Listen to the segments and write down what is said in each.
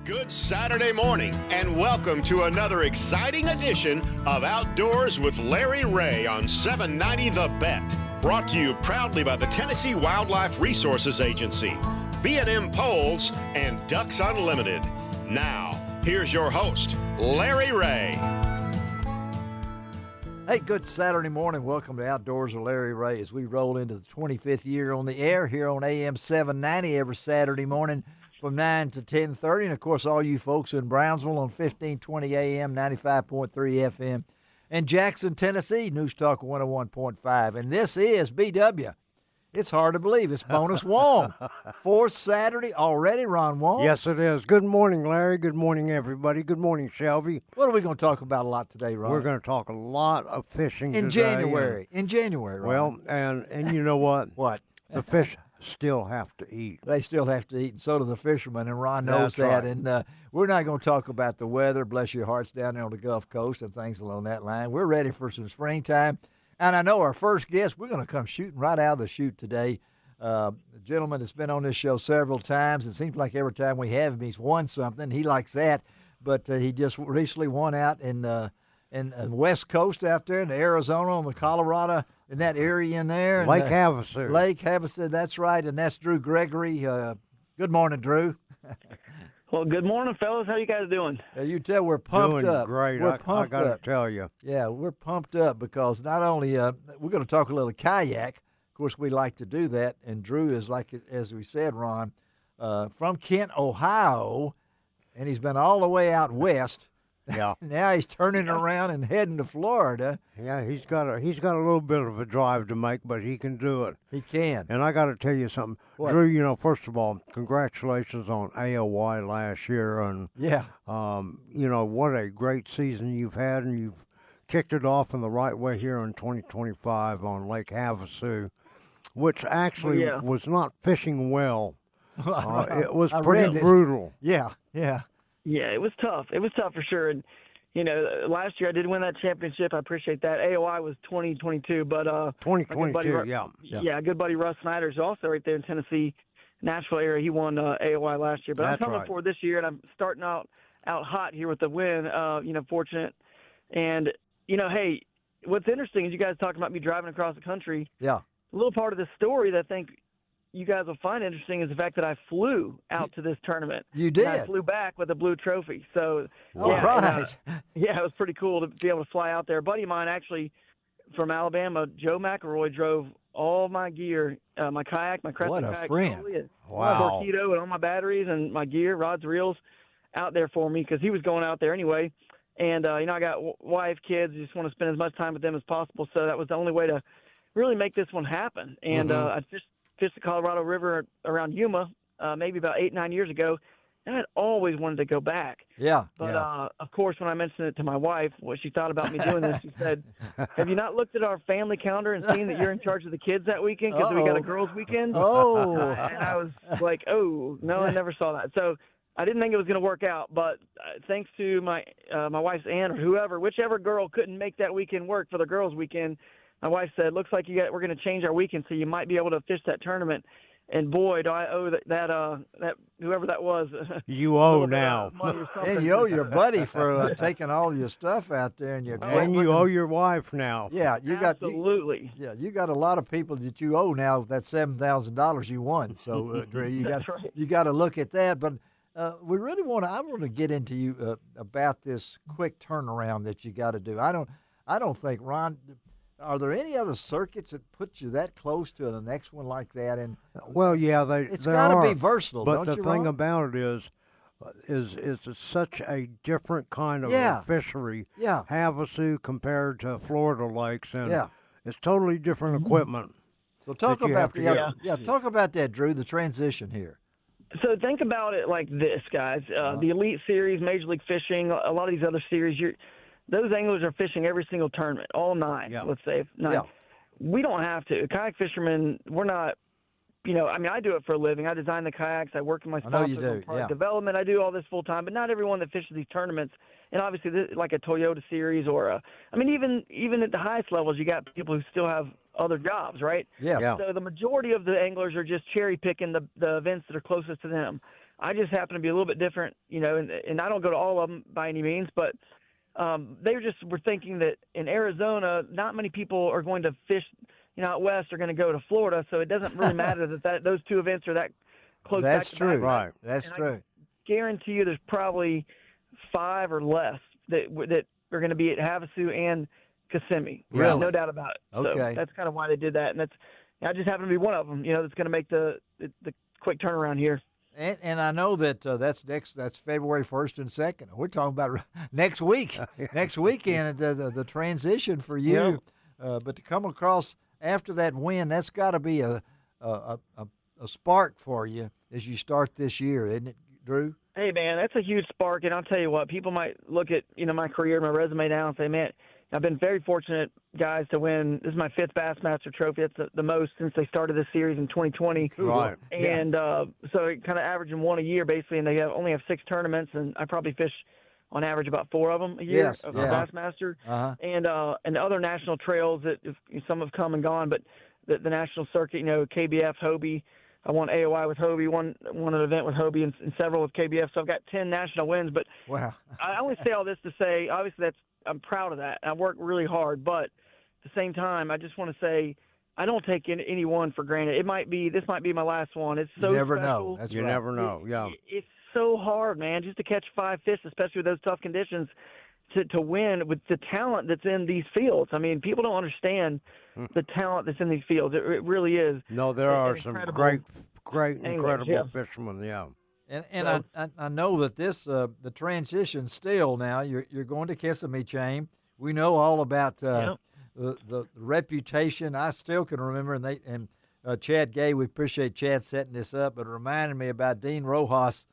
Good Saturday morning, and welcome to another exciting edition of Outdoors with Larry Ray on 790 The Bet. Brought to you proudly by the Tennessee Wildlife Resources Agency, B&M Poles, and Ducks Unlimited. Now, here's your host, Larry Ray. Hey, good Saturday morning. Welcome to Outdoors with Larry Ray as we roll into the 25th year on the air here on AM 790 every Saturday morning from 9 to 10:30. And, of course, all you folks in Brownsville on 1520 AM, 95.3 FM. And Jackson, Tennessee, News Talk 101.5. And this is BW. It's hard to believe. It's Bonus Wong. Fourth Saturday already, Ron Wong. Yes, it is. Good morning, Larry. Good morning, everybody. Good morning, Shelby. What are we going to talk about a lot today, Ron? We're going to talk a lot of fishing in today. January. In January, Ron. Well, and you know what? What? The fish still have to eat. They still have to eat, and so do the fishermen, and Ron knows That's that. right. And we're not going to talk about the weather, bless your hearts, down there on the Gulf Coast and things along that line. We're ready for some springtime. And I know our first guest, we're going to come shooting right out of the chute today. A gentleman that's been on this show several times. It seems like every time we have him, he's won something. He likes that. But he just recently won out in West Coast out there in Arizona, on the Colorado, in that area in there. Lake Havasu. Lake Havasu, that's right. And that's Drew Gregory. Good morning, Drew. Well, good morning, fellas. How you guys doing? You tell we're pumped Doing up. great. We're I pumped got to up. tell you. Yeah, we're pumped up because not only we're going to talk a little kayak. Of course, we like to do that. And Drew is, like as we said, Ron, from Kent, Ohio, and he's been all the way out west. Yeah. Now he's turning around and heading to Florida. Yeah, he's got a little bit of a drive to make, but he can do it. He can. And I got to tell you something. What? Drew, you know, first of all, congratulations on AOY last year. And, Yeah. you know, what a great season you've had, and you've kicked it off in the right way here in 2025 on Lake Havasu, which actually was not fishing well. It was pretty brutal. Yeah, yeah. Yeah, it was tough. It was tough for sure. And, you know, last year I did win that championship. I appreciate that. AOI was 2022, but 2022, yeah, good buddy Russ Snyder is also right there in Tennessee, Nashville area. He won AOI last year. But That's I'm coming right. for this year, and I'm starting out hot here with the win, you know, fortunate. And, you know, hey, what's interesting is you guys talking about me driving across the country. Yeah. A little part of the story that I think you guys will find interesting is the fact that I flew out to this tournament. You did? And I flew back with a blue trophy. So, All yeah, right. yeah, it was pretty cool to be able to fly out there. A buddy of mine actually from Alabama, Joe McElroy, drove all my gear, my kayak, my Crescent What a kayak, friend. totally, Wow. Torpedo and all my batteries and my gear, rods, reels, out there for me because he was going out there anyway. And, you know, I got wife, kids, just want to spend as much time with them as possible. So that was the only way to really make this one happen. And I fished the Colorado River around Yuma maybe about 8-9 years ago, and I'd always wanted to go back. Yeah. But, of course, when I mentioned it to my wife, what she thought about me doing this, she said, have you not looked at our family calendar and seen that you're in charge of the kids that weekend because we got a girls' weekend? Oh. And I was like, oh, no, I never saw that. So I didn't think it was going to work out, but thanks to my wife's aunt or whoever, whichever girl couldn't make that weekend work for the girls' weekend, my wife said, looks like we're going to change our weekend so you might be able to fish that tournament. And, boy, do I owe that whoever that was. You owe now. And you owe your buddy for taking all your stuff out there and your equipment. And you owe your wife now. Yeah, you Absolutely. you got a lot of people that you owe now that $7,000 you won. So, Dre, you got to look at that. But we really I want to get into you about this quick turnaround that you got to do. I don't think, Ron. Are there any other circuits that put you that close to the next one like that? And well, yeah, it's there got to are, be versatile, but don't the you, thing Ron? about it is it's such a different kind of a fishery. Yeah. Havasu compared to Florida lakes, and Yeah. it's totally different equipment. So talk that you about have to talk about that, Drew. The transition here. So think about it like this, guys. The Elite Series, Major League Fishing, a lot of these other series, those anglers are fishing every single tournament, all 9, let's say. 9. Yeah. We don't have to. Kayak fishermen, we're not, you know, I mean, I do it for a living. I design the kayaks. I work with my I know you sponsors on do, product development. I do all this full time, but not everyone that fishes these tournaments. And obviously, like a Toyota series or even at the highest levels, you got people who still have other jobs, right? Yeah. Yeah. So the majority of the anglers are just cherry picking the events that are closest to them. I just happen to be a little bit different, and I don't go to all of them by any means, but they were thinking that in Arizona, not many people are going to fish, out west are going to go to Florida, so it doesn't really matter that those two events are that close. That's back to true. back. Right. That's And true. Guarantee you there's probably 5 or less that are going to be at Havasu and Kissimmee. Really? No doubt about it. Okay. So that's kind of why they did that, and I just happen to be one of them, that's going to make the quick turnaround here. And I know that that's February 1st and 2nd. We're talking about next week, next weekend, the transition for you. But to come across after that win, that's got to be a spark for you as you start this year, isn't it, Drew? Hey, man, that's a huge spark, and I'll tell you what, people might look at, my career, my resume now and say, man, I've been very fortunate, guys, to win. This is my 5th Bassmaster Trophy. That's the most since they started this series in 2020. Right. And so it kind of averaging one a year, basically, and they only have 6 tournaments, and I probably fish on average about 4 of them a year of Bassmaster. And other national trails that some have come and gone, but the national circuit, KBF, Hobie. I won AOI with Hobie, won an event with Hobie, and several with KBF. So I've got 10 national wins. But wow. I only say all this to say, obviously, I'm proud of that. I work really hard, but at the same time, I just want to say I don't take any one for granted. This might be my last one. It's so you never special. know. That's You right. never know. Yeah. It's so hard, man, just to catch 5 fish, especially with those tough conditions, to win with the talent that's in these fields. I mean, people don't understand the talent that's in these fields. It really is. No, there are some great, incredible yeah. fishermen. Yeah. And I know that this the transition still now you're going to Kissimmee Chain. We know all about the reputation. I still can remember, and Chad Gay. We appreciate Chad setting this up, but it reminded me about Dean Rojas.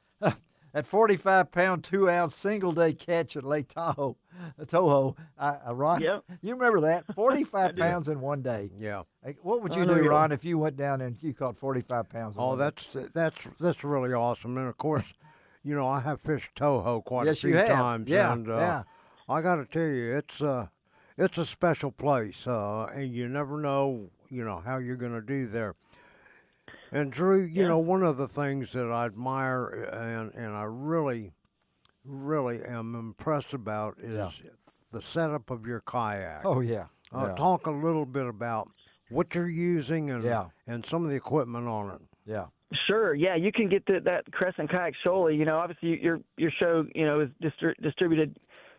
That 45-pound, 2-ounce single-day catch at Lake Toho. Ron, Yep. you remember that? 45 pounds in one day. Yeah. What would you do, Ron, if you went down there and you caught 45 pounds in one day? That's really awesome. And, of course, I have fished Toho quite a few you have. times. Yeah, and yeah. I got to tell you, it's a special place, and you never know, how you're going to do there. And Drew, one of the things that I admire and I really, really am impressed about is the setup of your kayak. Oh, yeah. Talk a little bit about what you're using and some of the equipment on it. Yeah. Sure. Yeah, you can get that Crescent Kayak Shoaly. Obviously your show, is distributed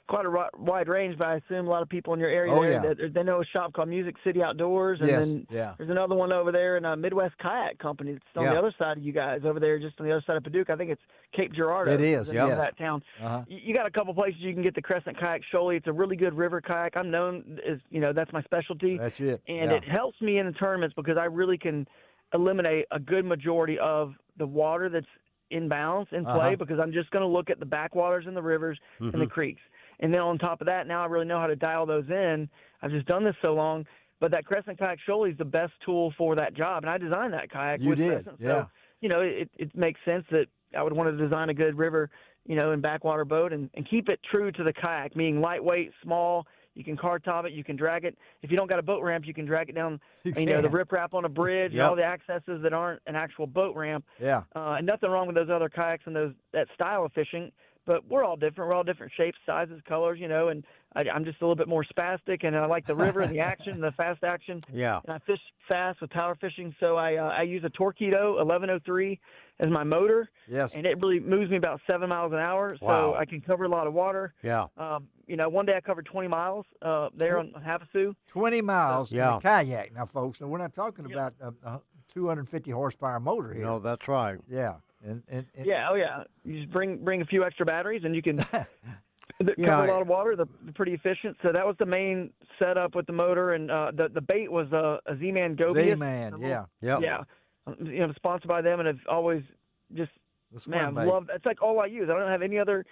quite a wide range, but I assume a lot of people in your area they know a shop called Music City Outdoors, and then there's another one over there in a Midwest Kayak Company that's on the other side of you guys over there, just on the other side of Paducah. I think it's Cape Girardeau. It is, that town. You got a couple places you can get the Crescent Kayak Shoaly. It's a really good river kayak. I'm known as, that's my specialty. That's it. And it helps me in the tournaments because I really can eliminate a good majority of the water that's in balance in play because I'm just going to look at the backwaters and the rivers and the creeks. And then on top of that, now I really know how to dial those in. I've just done this so long. But that Crescent Kayak Shoaly is the best tool for that job. And I designed that kayak with Crescent. Yeah. So, it makes sense that I would want to design a good river, and backwater boat and keep it true to the kayak, meaning lightweight, small. You can car top it. You can drag it. If you don't got a boat ramp, you can drag it down, the riprap on a bridge, and all the accesses that aren't an actual boat ramp. Yeah. And nothing wrong with those other kayaks and that style of fishing. But we're all different. We're all different shapes, sizes, colors, and I'm just a little bit more spastic, and I like the river and the action, the fast action. Yeah. And I fish fast with power fishing, so I use a Torqeedo 1103 as my motor. Yes. And it really moves me about 7 miles an hour, so I can cover a lot of water. Yeah. One day I covered 20 miles there on Havasu. 20 miles in a kayak. Now, folks, we're not talking about a 250 horsepower motor here. No, that's right. Yeah. And You just bring a few extra batteries, and you can cover a lot of water. They're pretty efficient. So that was the main setup with the motor, and the bait was a Z-Man Gobius. Z-Man, yeah. Yeah. Sponsored by them, and have always just love. It's like all I use. I don't have any other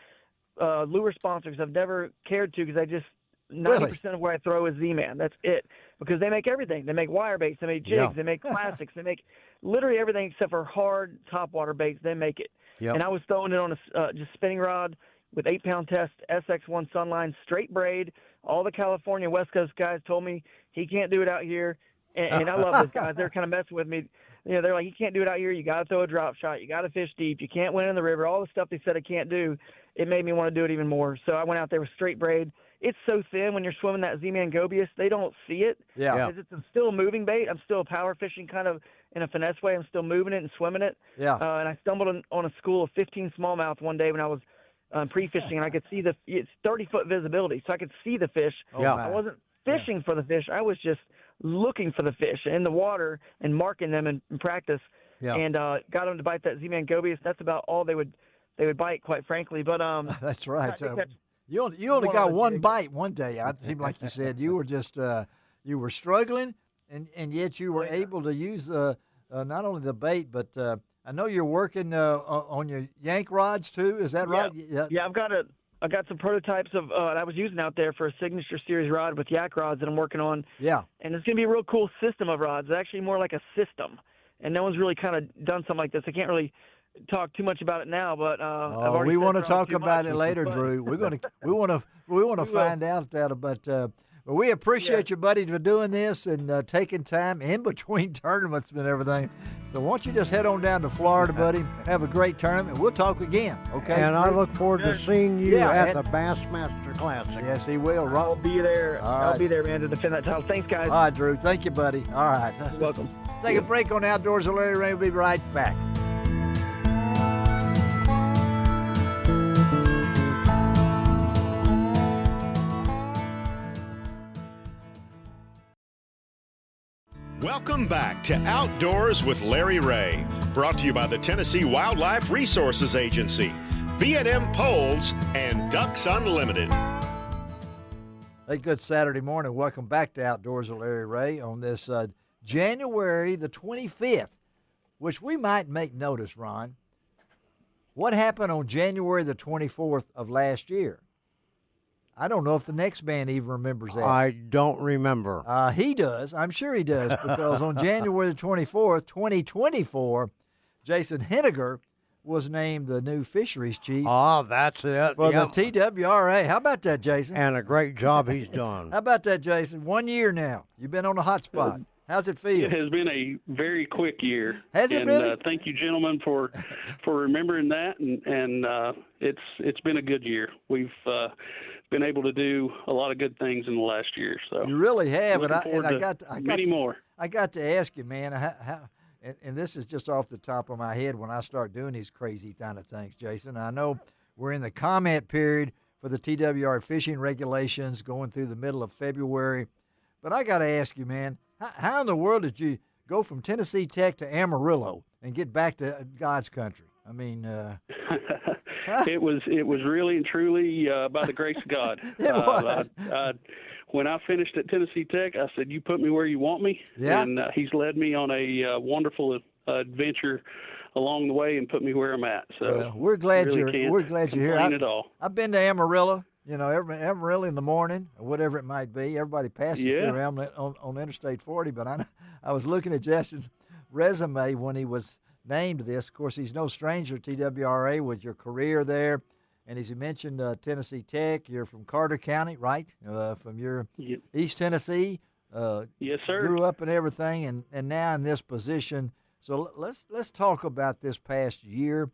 lure sponsors. I've never cared to because I just 90% of what I throw is Z-Man. That's it. Because they make everything. They make wire baits. They make jigs. They make plastics. They make literally everything except for hard topwater baits. They make it. Yep. And I was throwing it on a just spinning rod with 8-pound test SX1 Sunline straight braid. All the California West Coast guys told me he can't do it out here. And I love those guys. They're kind of messing with me. they're like, you can't do it out here. You got to throw a drop shot. You got to fish deep. You can't win in the river. All the stuff they said I can't do, it made me want to do it even more. So I went out there with straight braid. It's so thin when you're swimming that Z-Man Gobius, they don't see it. Yeah. Because it's still a moving bait. I'm still power fishing kind of in a finesse way. I'm still moving it and swimming it. Yeah. And I stumbled on a school of 15 smallmouth one day when I was pre-fishing, and I could see it's 30-foot visibility, so I could see the fish. Yeah. I wasn't fishing for the fish. I was just looking for the fish in the water and marking them in practice. Yeah. And got them to bite that Z-Man Gobius. That's about all they would bite, quite frankly. But that's right. I think You only got one bite one day. It seemed like you said you were just you were struggling, and yet you were able to use not only the bait, but I know you're working on your yank rods too. Is that right? Yeah, I got some prototypes of that I was using out there for a signature series rod with yak rods that I'm working on. Yeah. And it's going to be a real cool system of rods. It's actually more like a system, and no one's really kind of done something like this. I can't really talk too much about it now, but I've already we want to talk about much. it later, Drew. We want to find out that, but we appreciate you, buddy, for doing this and taking time in between tournaments and everything. So why don't you just head on down to Florida, buddy? Have a great tournament. We'll talk again, okay? And I look forward to seeing you at and the Bassmaster Classic. Yes, he will. I'll be there. All I'll right. be there, man, to defend that title. Thanks, guys. All right, Drew. Thank you, buddy. All right. You're welcome. Let's take a break on Outdoors with Larry Ray. We'll be right back. Welcome back to Outdoors with Larry Ray, brought to you by the Tennessee Wildlife Resources Agency, B&M Poles, and Ducks Unlimited. Hey, good Saturday morning. Welcome back to Outdoors with Larry Ray on this January the 25th, which we might make notice, Ron. What happened on January the 24th of last year? I don't know if the next man even remembers that. I don't remember. He does. I'm sure he does, because on January the 24th, 2024, Jason Henniger was named the new fisheries chief Oh, that's it. for Yep. the TWRA. How about that, Jason? And a great job he's done. How about that, Jason? 1 year now. You've been on the hot spot. How's it feel? It has been a very quick year. Has it and, really? Thank you, gentlemen, for remembering that, and it's been a good year. We've been able to do a lot of good things in the last year. So You really have, looking I forward got to many more. I got to ask you, man. And this is just off the top of my head when I start doing these crazy kind of things, Jason. I know we're in the comment period for the TWR fishing regulations going through the middle of February, but I got to ask you, man, how in the world did you go from Tennessee Tech to Amarillo and get back to God's country? I mean, It was really and truly by the grace of God. It was. When I finished at Tennessee Tech, I said, "You put me where you want me," Yeah. and he's led me on a wonderful adventure along the way and put me where I'm at. So well, we're glad really can't you're here. complain at all. I've been to Amarillo. You know, Amarillo in the morning, or whatever it might be. Everybody passes Yeah. through on Interstate 40. But I was looking at Justin's resume when he was named this. Of course, he's no stranger to TWRA with your career there. And as you mentioned, Tennessee Tech, you're from Carter County, right? From your Yep. East Tennessee. Yes, sir. Grew up and everything, and now in this position. So let's talk about this past year,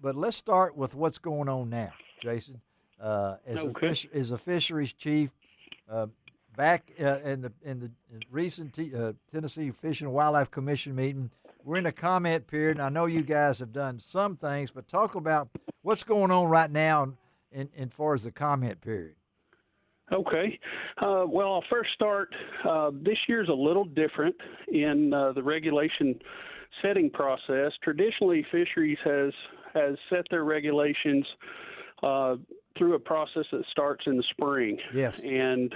but let's start with what's going on now, Jason. As a fisheries chief, back in the recent Tennessee Fish and Wildlife Commission meeting, we're in a comment period, and I know you guys have done some things, but talk about what's going on right now in far as the comment period. Okay. Well, I'll first start. This year's a little different in the regulation setting process. Traditionally, fisheries has set their regulations through a process that starts in the spring. Yes. And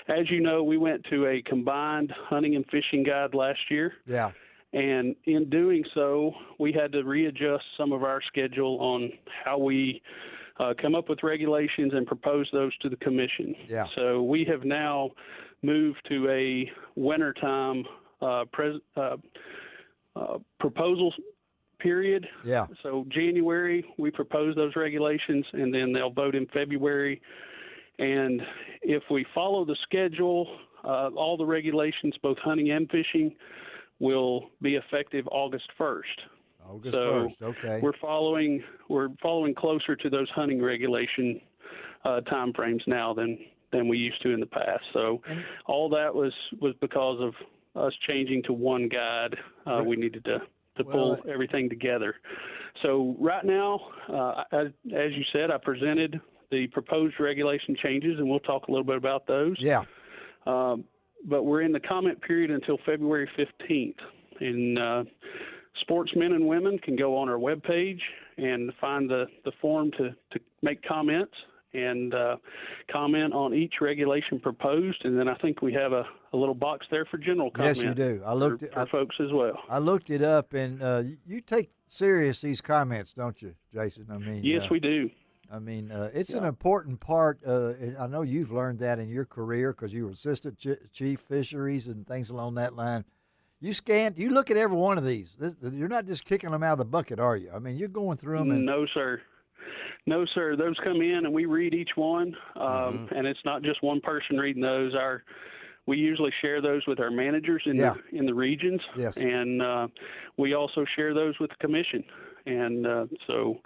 as you know, we went to a combined hunting and fishing guide last year. Yeah. And in doing so, we had to readjust some of our schedule on how we come up with regulations and propose those to the commission. Yeah. So we have now moved to a wintertime proposal period. Yeah. So January, we propose those regulations, and then they'll vote in February. And if we follow the schedule, all the regulations, both hunting and fishing, will be effective August 1st. August So 1st, okay. We're following closer to those hunting regulation time frames now than we used to in the past. So all that was because of us changing to one guide. We needed to pull everything together. So right now, as you said, I presented the proposed regulation changes, and we'll talk a little bit about those. Yeah. But we're in the comment period until February 15th. And sportsmen and women can go on our webpage and find the form to make comments and comment on each regulation proposed. And then I think we have a little box there for general comment. Yes, you do. For folks as well. I looked it up, and you take serious these comments, don't you, Jason? I mean, yes, we do. I mean, it's an important part. I know you've learned that in your career because you were assistant chief fisheries and things along that line. You look at every one of these. You're not just kicking them out of the bucket, are you? I mean, you're going through them. And... No, sir. No, sir. Those come in, and we read each one, and it's not just one person reading those. We usually share those with our managers in the regions, yes. And we also share those with the commission. And so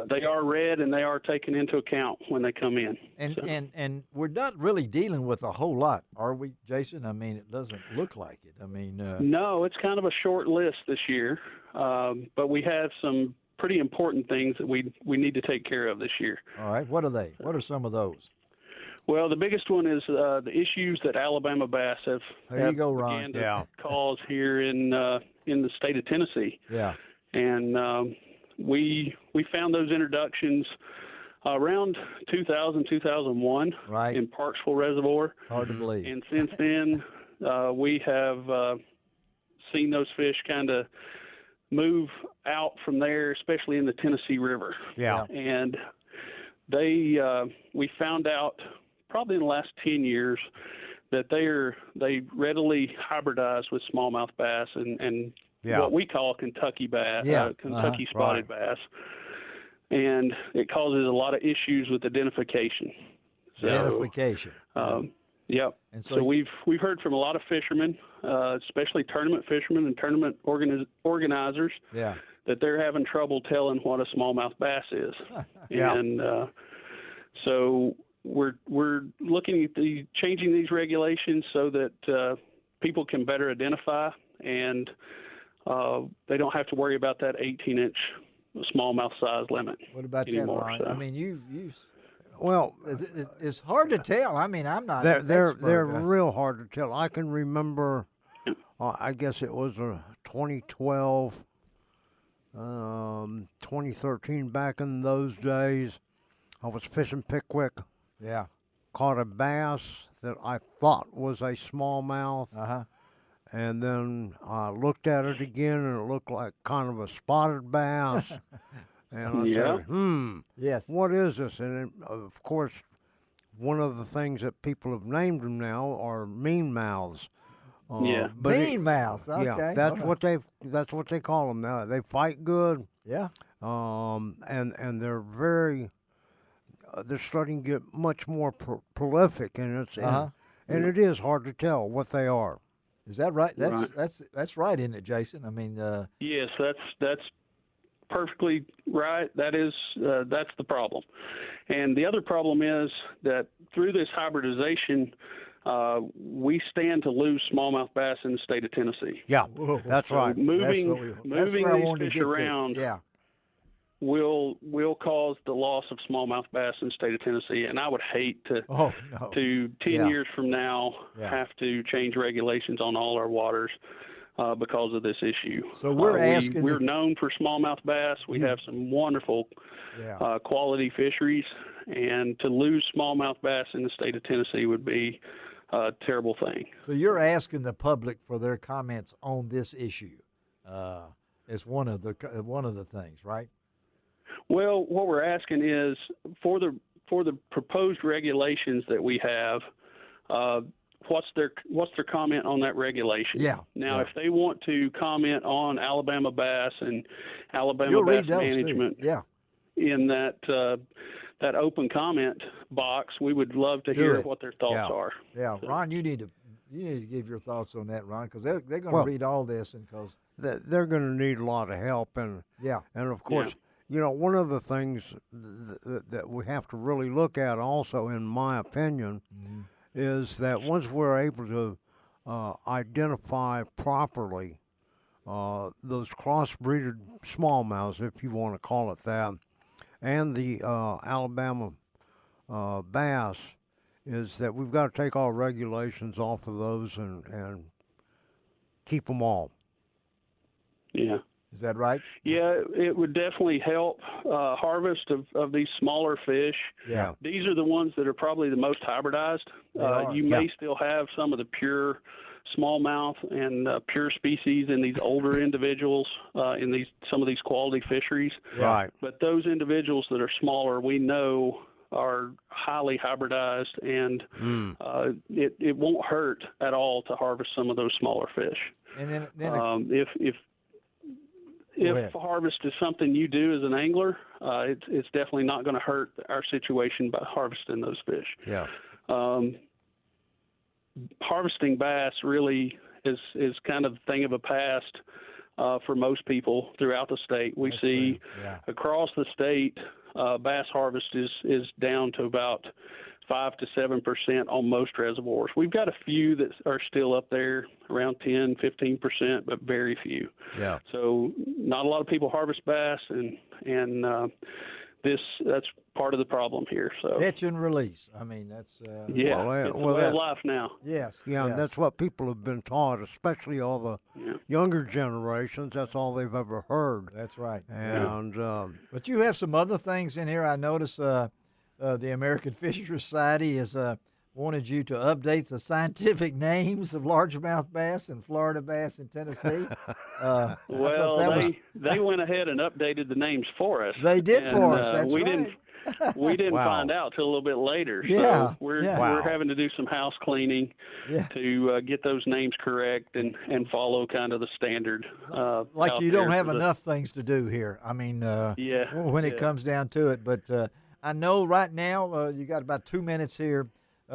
they are read and they are taken into account when they come in. And we're not really dealing with a whole lot, are we, Jason? I mean, it doesn't look like it. I mean, no, it's kind of a short list this year, but we have some pretty important things that we need to take care of this year. All right, what are they? What are some of those? Well, the biggest one is the issues that Alabama bass have began to cause here in the state of Tennessee. Yeah. And we found those introductions around 2000, 2001 in Parksville Reservoir. Hard to believe. And since then, we have seen those fish kind of move out from there, especially in the Tennessee River. Yeah. And we found out probably in the last 10 years that they readily hybridize with smallmouth bass and what we call Kentucky bass, Kentucky spotted bass. And it causes a lot of issues with identification. Identification. Yep. And so we've heard from a lot of fishermen, especially tournament fishermen and tournament organizers, that they're having trouble telling what a smallmouth bass is. And so we're looking at changing these regulations so that people can better identify, and they don't have to worry about that 18-inch smallmouth size limit. What about anymore, that, Ryan? So. I mean, well, it's hard to tell. I mean, I'm not. They're real hard to tell. I can remember, I guess it was 2012, 2013. Back in those days, I was fishing Pickwick. Yeah. Caught a bass that I thought was a smallmouth. And then I looked at it again, and it looked like kind of a spotted bass. And I said, yes, what is this? And of course, one of the things that people have named them now are mean mouths. Mean mouths. Okay. Yeah, that's what they call them now. They fight good. Yeah. And they're very. They're starting to get much more prolific, and and it is hard to tell what they are. Is that right? That's right, isn't it, Jason? I mean, yes, that's perfectly right. That's the problem. And the other problem is that through this hybridization, we stand to lose smallmouth bass in the state of Tennessee. Yeah, that's right. Moving these fish around will cause the loss of smallmouth bass in the state of Tennessee. And I would hate to 10 years from now have to change regulations on all our waters because of this issue. So we're known for smallmouth bass. We have some wonderful quality fisheries, and to lose smallmouth bass in the state of Tennessee would be a terrible thing. So you're asking the public for their comments on this issue as one of the things, right? Well, what we're asking is for the proposed regulations that we have, what's their comment on that regulation? Yeah. Now, if they want to comment on Alabama bass and Alabama bass management, in that open comment box, we would love to hear what their thoughts are. Yeah, Ron, you need to you need to give your thoughts on that, Ron, because they're going to read all this, and because they're going to need a lot of help, and of course, one of the things that we have to really look at, also, in my opinion, is that once we're able to identify properly those crossbreeded smallmouths, if you want to call it that, and the Alabama bass, is that we've got to take all regulations off of those and keep them all. Yeah. Is that right? Yeah, it would definitely help harvest of these smaller fish. Yeah. These are the ones that are probably the most hybridized. You may still have some of the pure smallmouth and pure species in these older individuals in some of these quality fisheries. Right. But those individuals that are smaller, we know are highly hybridized, and it won't hurt at all to harvest some of those smaller fish. And then if harvest is something you do as an angler, it's definitely not going to hurt our situation by harvesting those fish. Yeah. Harvesting bass really is kind of a thing of the past for most people throughout the state. We see across the state, bass harvest is down to about 5 to 7% on most reservoirs. We've got a few that are still up there around 10, 15%, but very few. Yeah. So not a lot of people harvest bass, and that's part of the problem here. So catch and release. I mean, that's it's a way of life now. Yes. Yeah, and that's what people have been taught, especially all the younger generations. That's all they've ever heard. That's right. And but you have some other things in here. I noticed the American Fishery Society has wanted you to update the scientific names of largemouth bass and Florida bass in Tennessee. They went ahead and updated the names for us. They did for us. That's we right. We didn't find out till a little bit later. Yeah, so we're having to do some house cleaning to get those names correct and follow kind of the standard. Like you don't have enough things to do here. I mean, when it comes down to it. But I know right now you got about 2 minutes here.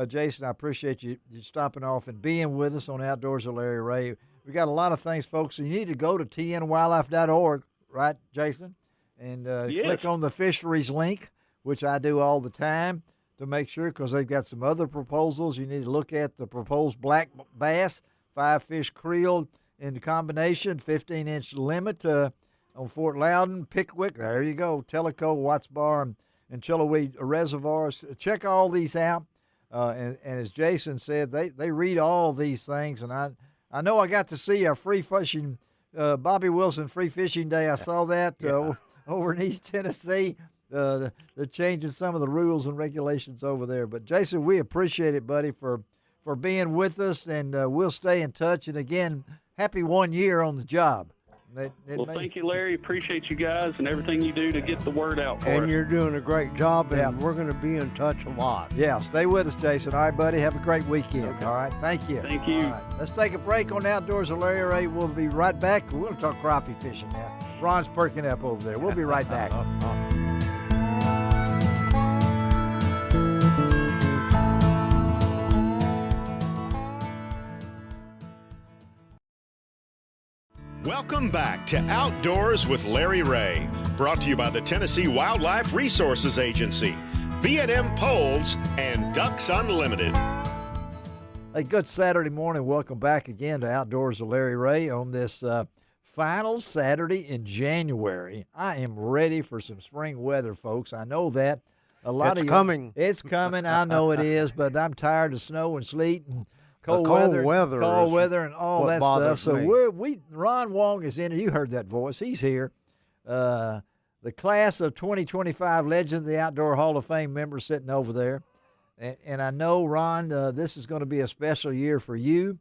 Jason, I appreciate you stopping off and being with us on Outdoors with Larry Ray. We got a lot of things, folks. So you need to go to tnwildlife.org, right, Jason? And click on the fisheries link, which I do all the time to make sure, because they've got some other proposals. You need to look at the proposed black bass, 5-fish creel in the combination, 15-inch limit on Fort Loudon, Pickwick. There you go, Tellico, Watts Bar, and Chilliwack reservoirs. Check all these out. And as Jason said, they read all these things. And I know I got to see a free fishing, Bobby Wilson Free Fishing Day. I saw that over in East Tennessee. They're changing some of the rules and regulations over there. But, Jason, we appreciate it, buddy, for being with us, and we'll stay in touch. And, again, happy 1 year on the job. Thank you, Larry. Appreciate you guys and everything you do to get the word out for us. And you're doing a great job, and we're going to be in touch a lot. Yeah, stay with us, Jason. All right, buddy, have a great weekend. Okay. All right, thank you. Thank you. All right. Let's take a break on Outdoors with Larry Ray. We'll be right back. We're going to talk crappie fishing now. Ron's perking up over there. We'll be right back. Welcome back to Outdoors with Larry Ray, brought to you by the Tennessee Wildlife Resources Agency, B&M Poles, and Ducks Unlimited. Hey, good Saturday morning. Welcome back again to Outdoors with Larry Ray on this final Saturday in January. I am ready for some spring weather, folks. I know that. It's coming. It's coming. I know it is, but I'm tired of snow and sleet and cold weather and all that stuff. So Ron Wong is in. You heard that voice. He's here. The class of 2025 Legend of the Outdoor Hall of Fame members sitting over there. And I know, Ron, this is going to be a special year for you.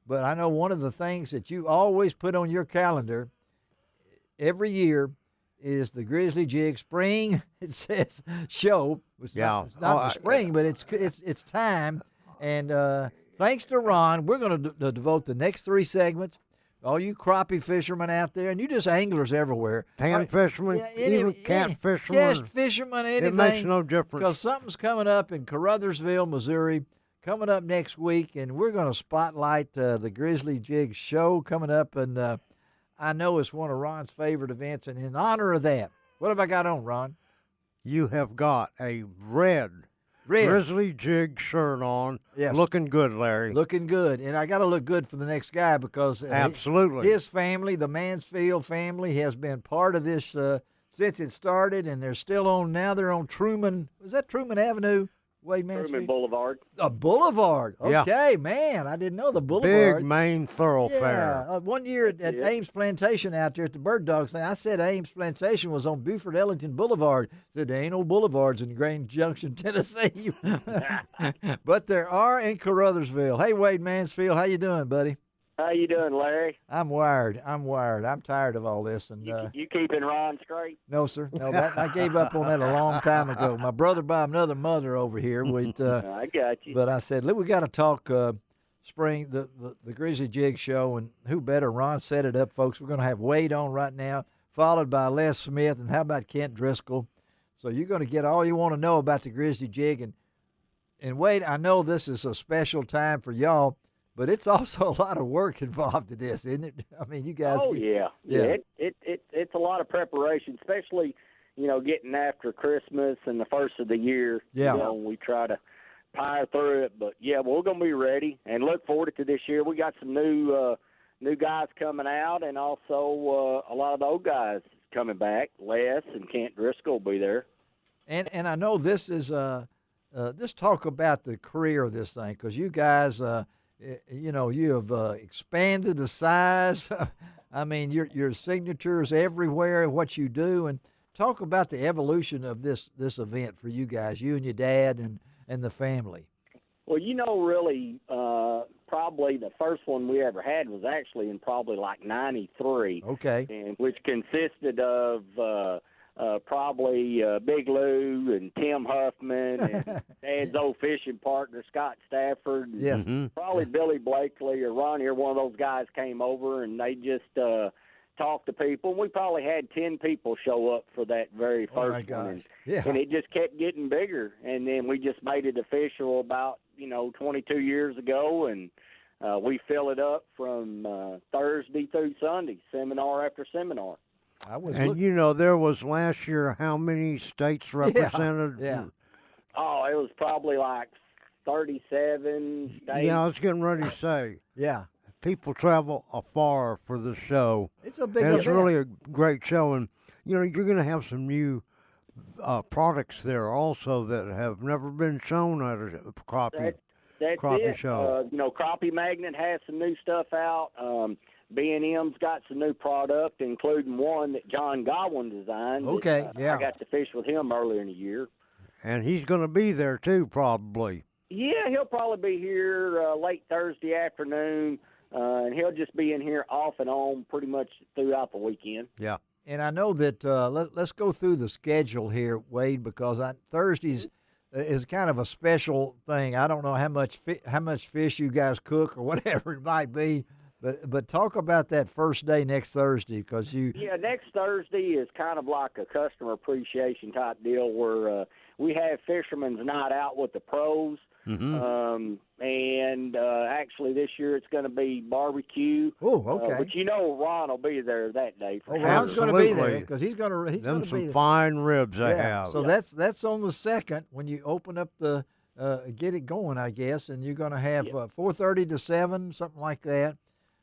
But I know one of the things that you always put on your calendar every year is the Grizzly Jig Spring, it says, show. It's not the spring, but it's time. And thanks to Ron, we're going to devote the next 3 segments. All you crappie fishermen out there, and you just anglers everywhere. Pan fishermen, even cat fishermen. Yes, fishermen, anything. It makes no difference. Because something's coming up in Caruthersville, Missouri, coming up next week, and we're going to spotlight the Grizzly Jig Show coming up, and I know it's one of Ron's favorite events, and in honor of that, what have I got on, Ron? You have got a red Grizzly Jig shirt on. Yes. Looking good, Larry. Looking good. And I got to look good for the next guy because absolutely his family, the Mansfield family, has been part of this since it started, and they're still on now. They're on Truman. Is that Truman Avenue? Wade Mansfield? Truman Boulevard. A boulevard. Okay, man. I didn't know the boulevard. Big main thoroughfare. Yeah. One year at Ames Plantation out there at the Bird Dogs thing, I said Ames Plantation was on Buford Ellington Boulevard. I said there ain't no boulevards in Grand Junction, Tennessee. But there are in Caruthersville. Hey, Wade Mansfield, how you doing, buddy? How you doing, Larry? I'm wired. I'm tired of all this. And you keeping Ron straight? No, sir. No, I gave up on that a long time ago. My brother by another mother over here. I got you. But I said, look, we got to talk spring, the Grizzly Jig Show, and who better? Ron set it up, folks. We're going to have Wade on right now, followed by Les Smith, and how about Kent Driscoll? So you're going to get all you want to know about the Grizzly Jig. And Wade, I know this is a special time for y'all, but it's also a lot of work involved in this, isn't it? I mean, you guys. Oh yeah. It's a lot of preparation, especially getting after Christmas and the first of the year. Yeah. We try to power through it, but yeah, we're gonna be ready and look forward to this year. We got some new guys coming out, and also a lot of the old guys coming back. Les and Kent Driscoll will be there. And I know this is just talk about the career of this thing, because you guys. You have expanded the size. I mean, your signatures everywhere, what you do, and talk about the evolution of this event for you guys, you and your dad and the family. Well, really, probably the first one we ever had was actually in probably like '93. Okay. And which consisted of probably Big Lou and Tim Huffman and Dad's old fishing partner, Scott Stafford. And yes. Probably Billy Blakely or Ronnie or one of those guys came over, and they just talked to people. And we probably had 10 people show up for that very first oh my gosh. one. Yeah. And it just kept getting bigger. And then we just made it official about, 22 years ago, and we fill it up from Thursday through Sunday, seminar after seminar. There was last year how many states represented? Yeah. Oh, it was probably like 37 states. Yeah, I was getting ready to say. Yeah. People travel afar for the show. It's a big and event. It's really a great show. And, you're going to have some new products there also that have never been shown at a crappie show. Crappie Magnet has some new stuff out. B&M's got some new product, including one that John Godwin designed. Okay, yeah. I got to fish with him earlier in the year. And he's going to be there, too, probably. Yeah, he'll probably be here late Thursday afternoon, and he'll just be in here off and on pretty much throughout the weekend. Yeah. And I know that let's go through the schedule here, Wade, because Thursdays is kind of a special thing. I don't know how much fish you guys cook or whatever it might be. But talk about that first day next Thursday, because next Thursday is kind of like a customer appreciation type deal where we have Fisherman's Night Out with the pros, and actually this year it's going to be barbecue. Oh, okay. But Ron will be there that day. Ron's going to be there because he's going to be some fine ribs I have. So that's on the 2nd when you open up the get it going, I guess, and you're going to have 4:30 to 7, something like that.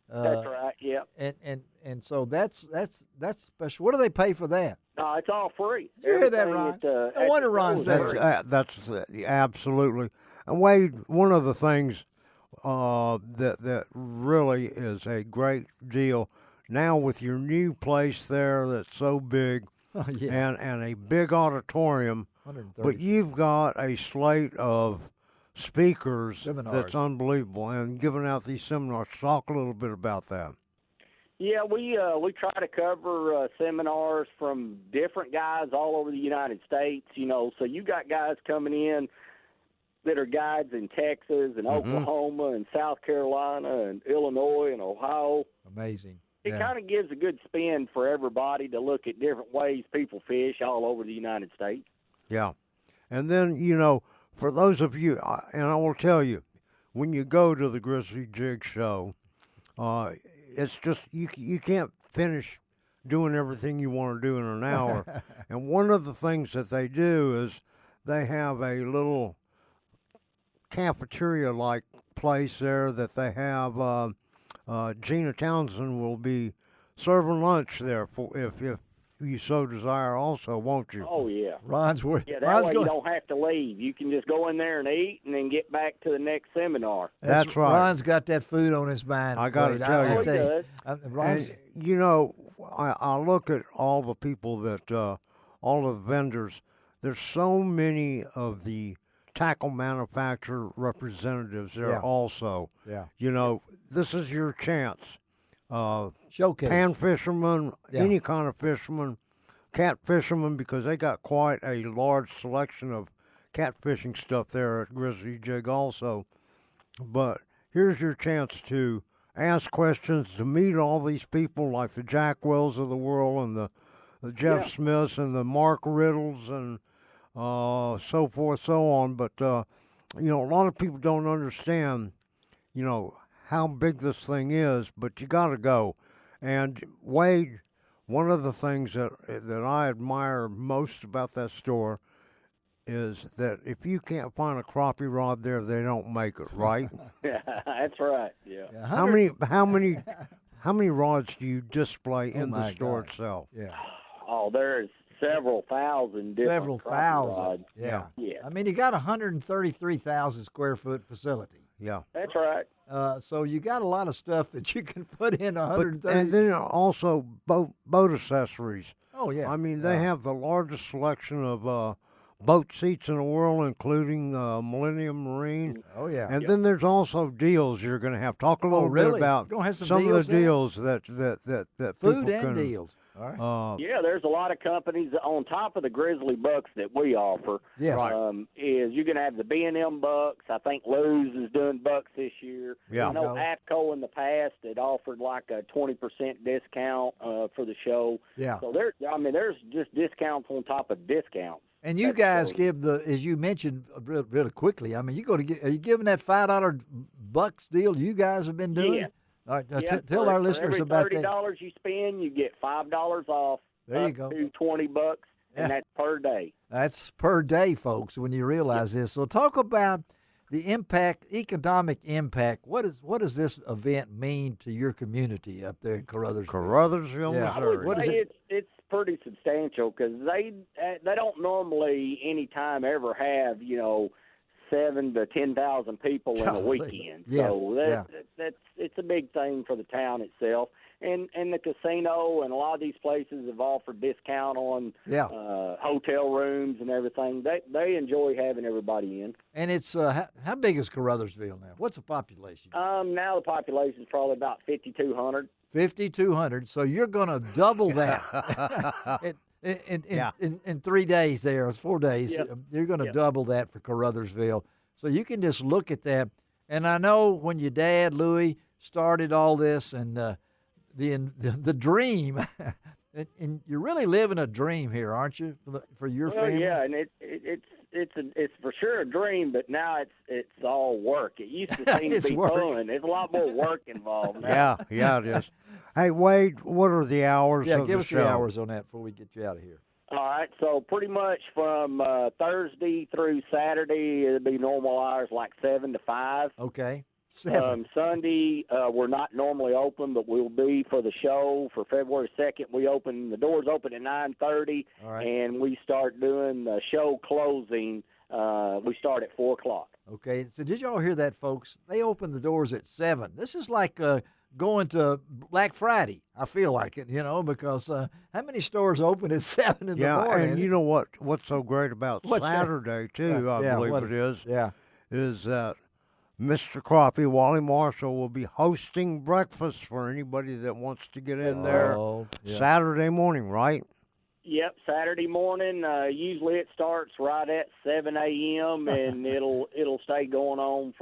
That's right. Yeah. And so that's special. What do they pay for that? No, it's all free. You hear that, Ron? No wonder Ron's there. That's absolutely. And Wade, one of the things that really is a great deal now with your new place there that's so big, and a big auditorium, but you've got a slate of speakers seminars. That's unbelievable, and giving out these seminars. Talk a little bit about that. Yeah, we try to cover seminars from different guys all over the United States. So you got guys coming in that are guides in Texas and Oklahoma and South Carolina and Illinois and Ohio. Amazing. It kind of gives a good spin for everybody to look at different ways people fish all over the United States. Yeah, and then for those of you, and I will tell you, when you go to the Grizzly Jig Show, it's just you can't finish doing everything you want to do in an hour. And one of the things that they do is they have a little cafeteria-like place there that they have. Gina Townsend will be serving lunch there for if you so desire also, won't you? Oh, yeah. Ron's Yeah, that way you don't have to leave. You can just go in there and eat and then get back to the next seminar. That's right. Ron's got that food on his mind. I got to tell you. Oh, he does. Ron's, And, you know, I look at all the people that, all of the vendors, there's so many of the tackle manufacturer representatives there also. Yeah. You know, this is your chance. Showcase. Pan fishermen, any kind of fishermen, cat fishermen, because they got quite a large selection of catfishing stuff there at Grizzly Jig also. But here's your chance to ask questions, to meet all these people like the Jack Wells of the world and the Jeff Smiths and the Mark Riddles and so forth, so on. But, you know, a lot of people don't understand, you know, how big this thing is, but you got to go. And Wade, one of the things that I admire most about that store is that if you can't find a crappie rod there, they don't make it, right? Yeah, that's right. Yeah. How many rods do you display in the store itself? Yeah. Oh, there's several thousand different Several crappie thousand. rods. Yeah. Yeah. I mean, you got a 133,000 square foot facility. Yeah. That's right. So you got a lot of stuff that you can put in 130. And then also boat accessories. Oh, yeah. I mean, they have the largest selection of boat seats in the world, including Millennium Marine. Oh, yeah. And then there's also deals you're going to have. Talk a little bit about Gonna have some some of deals the there? deals that Food people and can, deals. All right. Yeah, there's a lot of companies on top of the Grizzly Bucks that we offer. Yes. Is you're going to have the B&M Bucks. I think Lowe's is doing Bucks this year. Yeah. I know APCO in the past had offered like a 20% discount for the show. Yeah. So there's just discounts on top of discounts. And you guys give as you mentioned really quickly, I mean, are you giving that $5 Bucks deal you guys have been doing? Yeah. All right, tell our listeners about that. For every $30 you spend, you get $5 off. There you go. To $20, and that's per day. That's per day, folks, when you realize this. So talk about the impact, economic impact. What does this event mean to your community up there in Carruthersville? Carruthersville, Missouri. What is it? It's pretty substantial because they don't normally any time ever have 7,000 to 10,000 people in a weekend. Yes. So it's a big thing for the town itself. And the casino and a lot of these places have offered discount on hotel rooms and everything. They enjoy having everybody in. And it's how big is Carruthersville now? What's the population? Now the population is probably about 5,200. 5,200. So you're going to double that in 3 days. There, it's 4 days. Yep. You're going to double that for Carruthersville. So you can just look at that. And I know when your dad Louis started all this and the dream, and you're really living a dream here, aren't you, for your family? Yeah, and it's for sure a dream, but now it's all work. It used to seem to be fun. There's a lot more work involved now. Yeah, it is. Hey, Wade, what are the hours of the show? Yeah, give us the hours on that before we get you out of here. All right, so pretty much from Thursday through Saturday, it'll be normal hours like 7 to 5. Okay. 7. Sunday, we're not normally open, but we'll be for the show for February 2nd. The doors open at 9:30, and we start doing the show closing. We start at 4 o'clock. Okay, so did y'all hear that, folks? They open the doors at 7. This is like going to Black Friday. I feel like it, because how many stores open at 7 in the morning? Yeah, and you know what's so great about Saturday, too, I believe it is, is that Mr. Crappie, Wally Marshall, will be hosting breakfast for anybody that wants to get in there Saturday morning, right? Yep, Saturday morning. Usually it starts right at 7 a.m. and it'll stay going on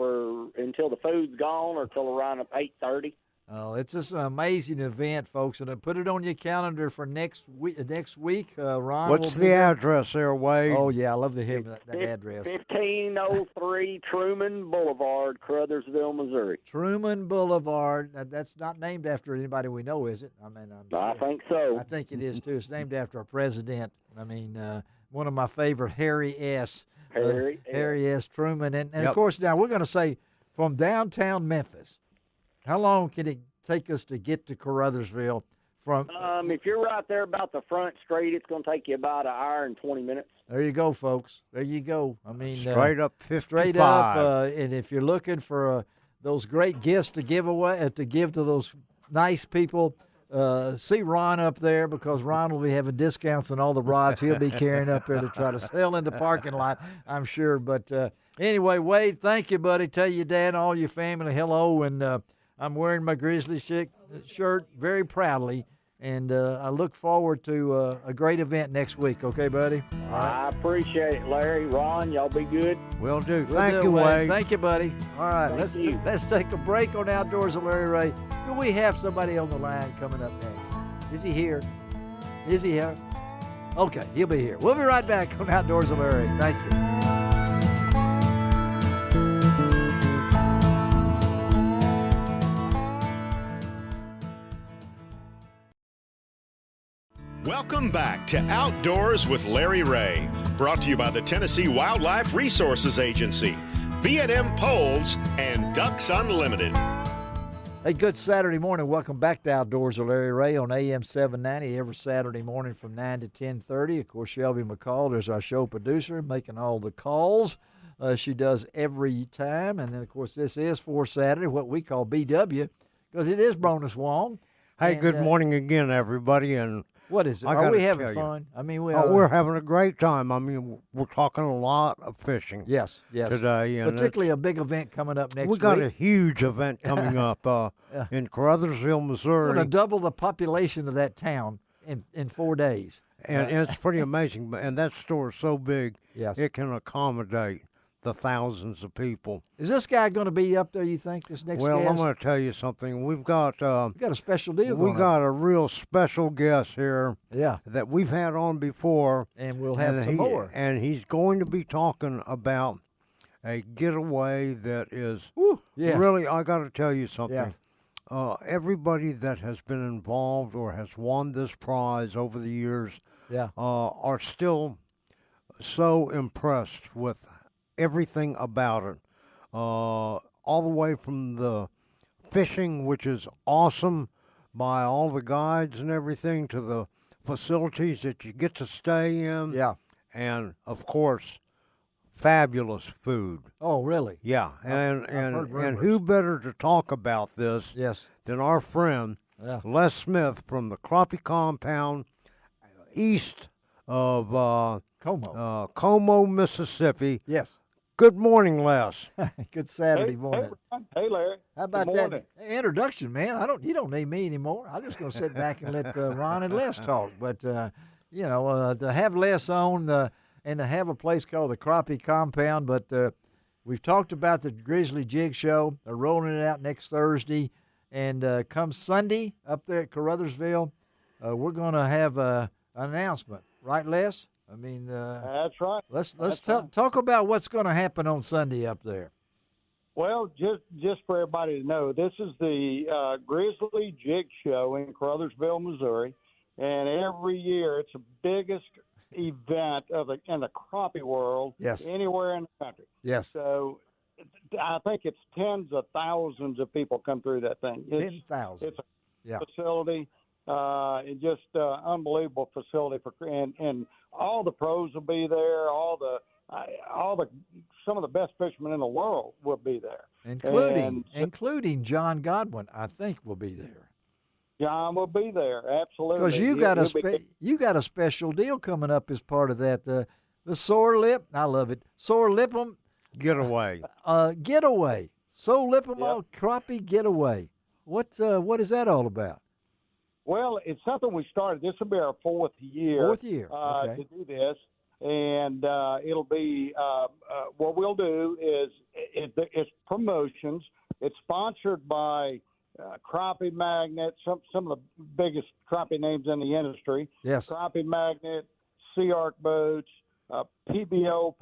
until the food's gone or till around 8:30. Oh, it's just an amazing event, folks, and put it on your calendar for next week. Ron, What's the address there, Wade? Oh yeah, I love to hear that address. 1503 Truman Boulevard, Caruthersville, Missouri. Truman Boulevard. That's not named after anybody we know, is it? I mean, I think so. I think it is too. It's named after a president. I mean, one of my favorite, Harry S. Harry S. Truman, and of course now we're going to say from downtown Memphis. How long can it take us to get to Caruthersville? From if you're right there about the front street, it's going to take you about an hour and 20 minutes. There you go, folks. There you go. I mean, straight up 55. Straight up, and if you're looking for those great gifts to give away, to give to those nice people, see Ron up there because Ron will be having discounts on all the rods he'll be carrying up there to try to sell in the parking lot, I'm sure. But anyway, Wade, thank you, buddy. Tell your dad and all your family hello, and I'm wearing my Grizzly shirt very proudly, and I look forward to a great event next week. Okay, buddy? All right. I appreciate it, Larry. Ron, y'all be good. Will do. Thank you, Wade. Thank you, buddy. All right, let's take a break on Outdoors with Larry Ray. Do we have somebody on the line coming up next? Is he here? Is he here? Okay, he'll be here. We'll be right back on Outdoors with Larry Ray. Thank you. Welcome back to Outdoors with Larry Ray, brought to you by the Tennessee Wildlife Resources Agency, B&M Poles, and Ducks Unlimited. Hey, good Saturday morning. Welcome back to Outdoors with Larry Ray on AM 790 every Saturday morning from 9 to 10:30. Of course, Shelby McCall is our show producer, making all the calls. She does every time. And then, of course, this is for Saturday, what we call BW, because it is Bonus Wong. Hey, good morning again, everybody. And what is it? Are we having fun? I mean, we're having a great time. I mean, we're talking a lot of fishing. Yes. Today, and particularly a big event coming up next week. We got a huge event coming up in Caruthersville, Missouri. We're going to double the population of that town in 4 days. And it's pretty amazing. And that store is so big, it can accommodate the thousands of people. Is this guy going to be up there, you think, this next Well, guest? I'm going to tell you something. We've got a special deal We got a real special guest here that we've had on before. And we'll have some more. And he's going to be talking about a getaway that is really, I got to tell you something. Everybody that has been involved or has won this prize over the years are still so impressed with everything about it, all the way from the fishing, which is awesome by all the guides and everything, to the facilities that you get to stay in. And, of course, fabulous food. Oh, really? Yeah. And who better to talk about this than our friend Les Smith from the Crappie Compound east of Como, Mississippi. Yes. Good morning, Les. Good Saturday morning. Hey, Larry. How about that introduction, man? You don't need me anymore. I'm just going to sit back and let Ron and Les talk. But to have Les on and to have a place called the Crappie Compound. But we've talked about the Grizzly Jig Show. They're rolling it out next Thursday, and come Sunday up there at Caruthersville, we're going to have an announcement, right, Les? I mean, that's right. Let's talk about what's going to happen on Sunday up there. Well, just for everybody to know, this is the Grizzly Jig Show in Caruthersville, Missouri, and every year it's the biggest event in the crappie world anywhere in the country. Yes. So I think it's tens of thousands of people come through that thing. 10,000. It's a facility. It's just unbelievable facility and all the pros will be there. Some of the best fishermen in the world will be there, including John Godwin. I think will be there. John will be there, absolutely. Because you got a special deal coming up as part of that. The Sore Lip, I love it. Sore Lip'em getaway. Getaway. So Lip'em Crappie Getaway. What is that all about? Well, it's something we started. This will be our fourth year. Okay. To do this, and it'll be what we'll do is it's promotions. It's sponsored by Crappie Magnet, some of the biggest crappie names in the industry. Yes. Crappie Magnet, Sea Arc boats, PBO,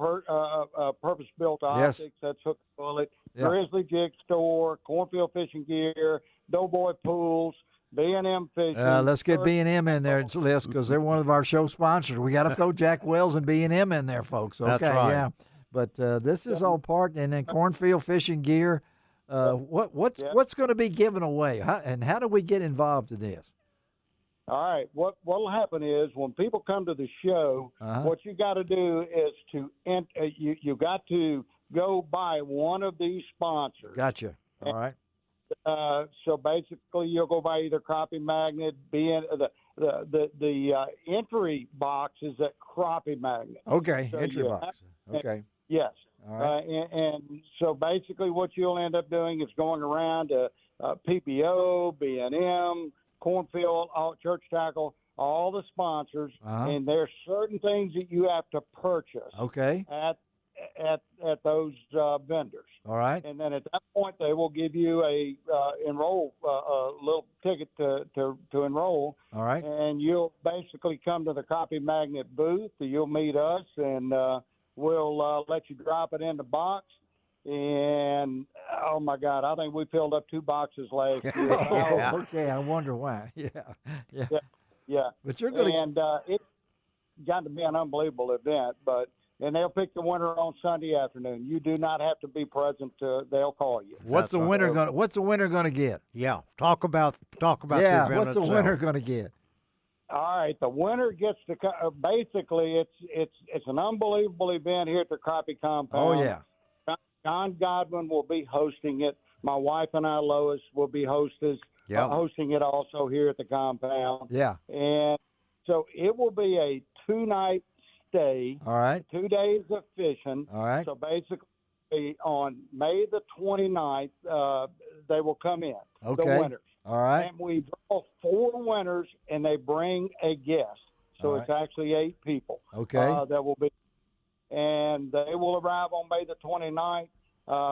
purpose-built optics. That's hook and bullet. Yeah. Grizzly Jig Store, Cornfield Fishing Gear, Doughboy Pools, B&M Fishing. Let's get B&M in there, list, because they're one of our show sponsors. We got to throw Jack Wells and B&M in there, folks. Okay, That's right. Yeah. But this is all part, and then Cornfield Fishing Gear. What's going to be given away, how do we get involved in this? All right. What'll happen is when people come to the show, what you got to do is you got to go by one of these sponsors. Gotcha. All right. So basically, you'll go by either Crappie Magnet, the entry box is at Crappie Magnet. Okay, So entry box. Okay. Yes. All right. And so basically, what you'll end up doing is going around to PPO, B&M, Cornfield, Church Tackle, all the sponsors, and there's certain things that you have to purchase. Okay. At those vendors. All right. And then at that point, they will give you a little ticket to enroll. All right. And you'll basically come to the Crappie Magnet booth. You'll meet us, and we'll let you drop it in the box. And oh my God, I think we filled up 2 boxes last year. Oh, okay, I wonder why. Yeah. But you're going to. And it's got to be an unbelievable event, and they'll pick the winner on Sunday afternoon. You do not have to be present. They'll call you. What's the winner going to get? Yeah, talk about the event what's the winner going to get? All right, the winner gets to basically it's an unbelievable event here at the Crappie Compound. Oh yeah. John Godwin will be hosting it. My wife and I, Lois, will be hosting it also here at the compound. Yeah. And so it will be a 2-night stay. All right. 2 days of fishing. All right. So basically on May the 29th, they will come in, the winners. All right. And we draw 4 winners, and they bring a guest. So it's actually 8 people. Okay. That will be. And they will arrive on May the 29th.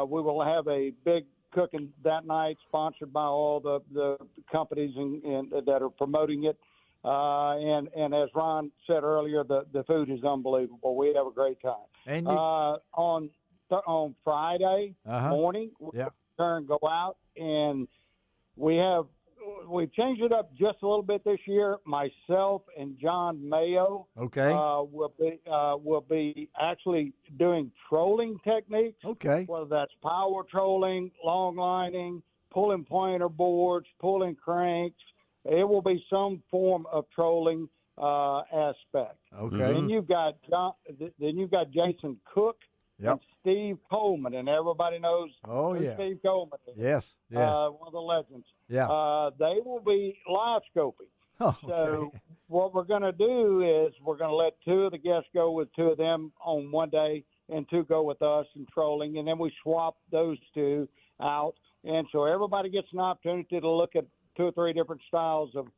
We will have a big cooking that night, sponsored by all the companies and that are promoting it. And as Ron said earlier, the food is unbelievable. We have a great time. And on Friday morning, we'll turn go out, and we've changed it up just a little bit this year. Myself and John Mayo will be actually doing trolling techniques. Okay. Whether that's power trolling, long lining, pulling pointer boards, pulling cranks. It will be some form of trolling aspect. Okay. Then you've got Jason Cook Yep. and Steve Coleman, and everybody knows who Steve Coleman is. Yes. One of the legends. Yeah. They will be live scoping. Oh, okay. So what we're going to do is we're going to let 2 of the guests go with 2 of them on one day, and 2 go with us in trolling, and then we swap those 2 out. And so everybody gets an opportunity to look at 2 or 3 different styles of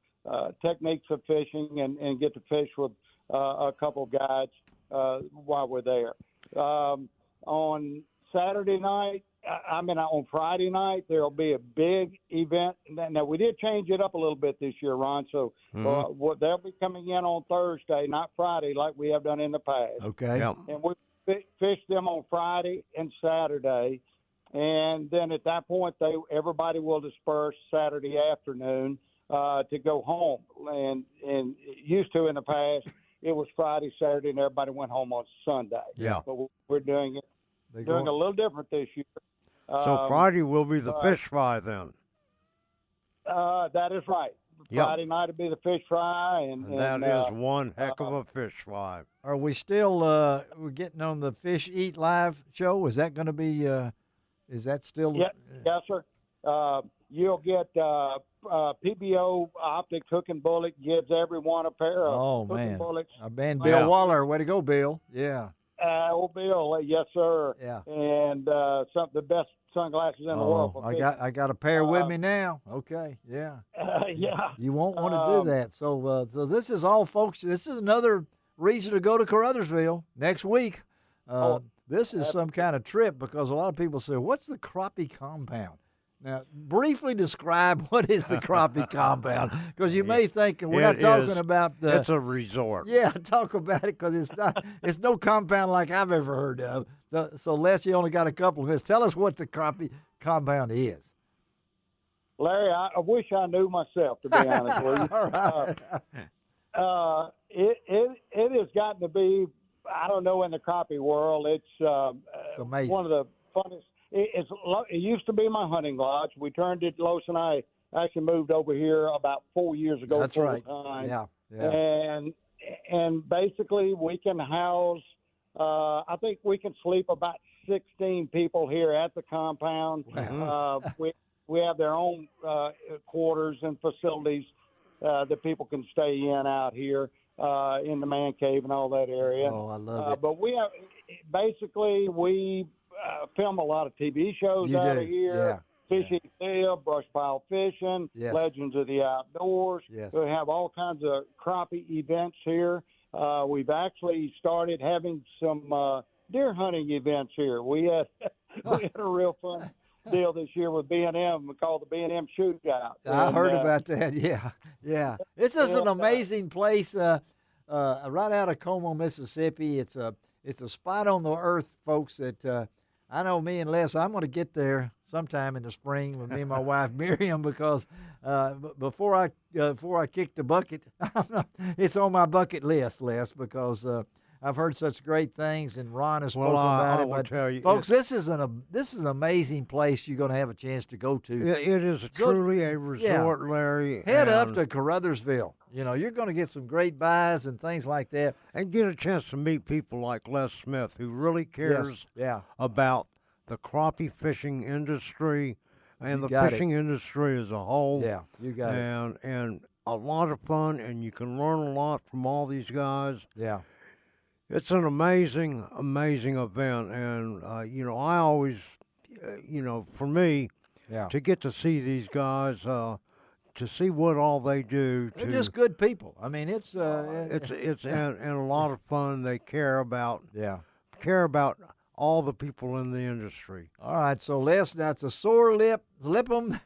techniques of fishing and get to fish with a couple of guides while we're there. On Saturday night, on Friday night, there'll be a big event. Now, we did change it up a little bit this year, Ron, so they'll be coming in on Thursday, not Friday, like we have done in the past. Okay. Yep. And we fish them on Friday and Saturday, and then at that point, everybody will disperse Saturday afternoon to go home. And used to in the past, it was Friday, Saturday, and everybody went home on Sunday. Yeah. But we're doing a little different this year. So Friday will be the fish fry then. That is right. Yep. Friday night will be the fish fry, and that is one heck of a fish fry. Are we still we're getting on the Fish Eat Live show? Is that going to be? Is that still? Yes, sir. You'll get PBO optics hook and bullet, gives everyone a pair of hook and bullets. Our man Bill Waller, way to go, Bill! Yeah. Bill, yes, sir. Yeah. And the best sunglasses in the world. I got a pair with me now. Okay. Yeah. Yeah. You won't want to do that. So this is all, folks. This is another reason to go to Caruthersville next week. This is some kind of trip, because a lot of people say, "What's the Crappie Compound?" Now, briefly describe what is the crappie compound, because you may think we're not talking about the. It's a resort. Yeah, talk about it, because it's not. It's no compound like I've ever heard of. So, Les, you only got a couple of minutes. Tell us what the crappie compound is. Larry, I wish I knew myself, to be honest with you. All right. It has gotten to be, I don't know, in the crappie world, it's amazing. one of the funnest. It used to be my hunting lodge. We turned it. Lois and I actually moved over here about 4 years ago. That's full right. time. Yeah. And basically we can house. I think we can sleep about 16 people here at the compound. Wow. We have their own quarters and facilities that people can stay in out here in the man cave and all that area. Oh, I love it. But we have we film a lot of TV shows You out do, of here. yeah. Fishing Field, brush pile fishing, Yes. Legends of the Outdoors. Yes. We have all kinds of crappie events here. We've actually started having some deer hunting events here. We had a real fun deal this year with B&M. We called the B&M Shootout. I heard about that. Yeah. This is an amazing place, right out of Como, Mississippi. It's a spot on the earth, folks. That I know me and Les. I'm going to get there sometime in the spring with me and my wife Miriam, because before I kick the bucket, it's on my bucket list, Les, because I've heard such great things, and Ron has spoken about it. But tell you, folks, this is an amazing place you're going to have a chance to go to. It is truly a resort, Larry. Head up to Caruthersville. You're going to get some great buys and things like that. And get a chance to meet people like Les Smith, who really cares about the crappie fishing industry and the fishing industry as a whole. Yeah, you got it. And a lot of fun, and you can learn a lot from all these guys. Yeah. It's an amazing, amazing event. And, I always, for me, to get to see these guys, to see what all they do. They're just good people. I mean, it's and a lot of fun. They care about all the people in the industry. All right, so Les, that's a sore lip 'em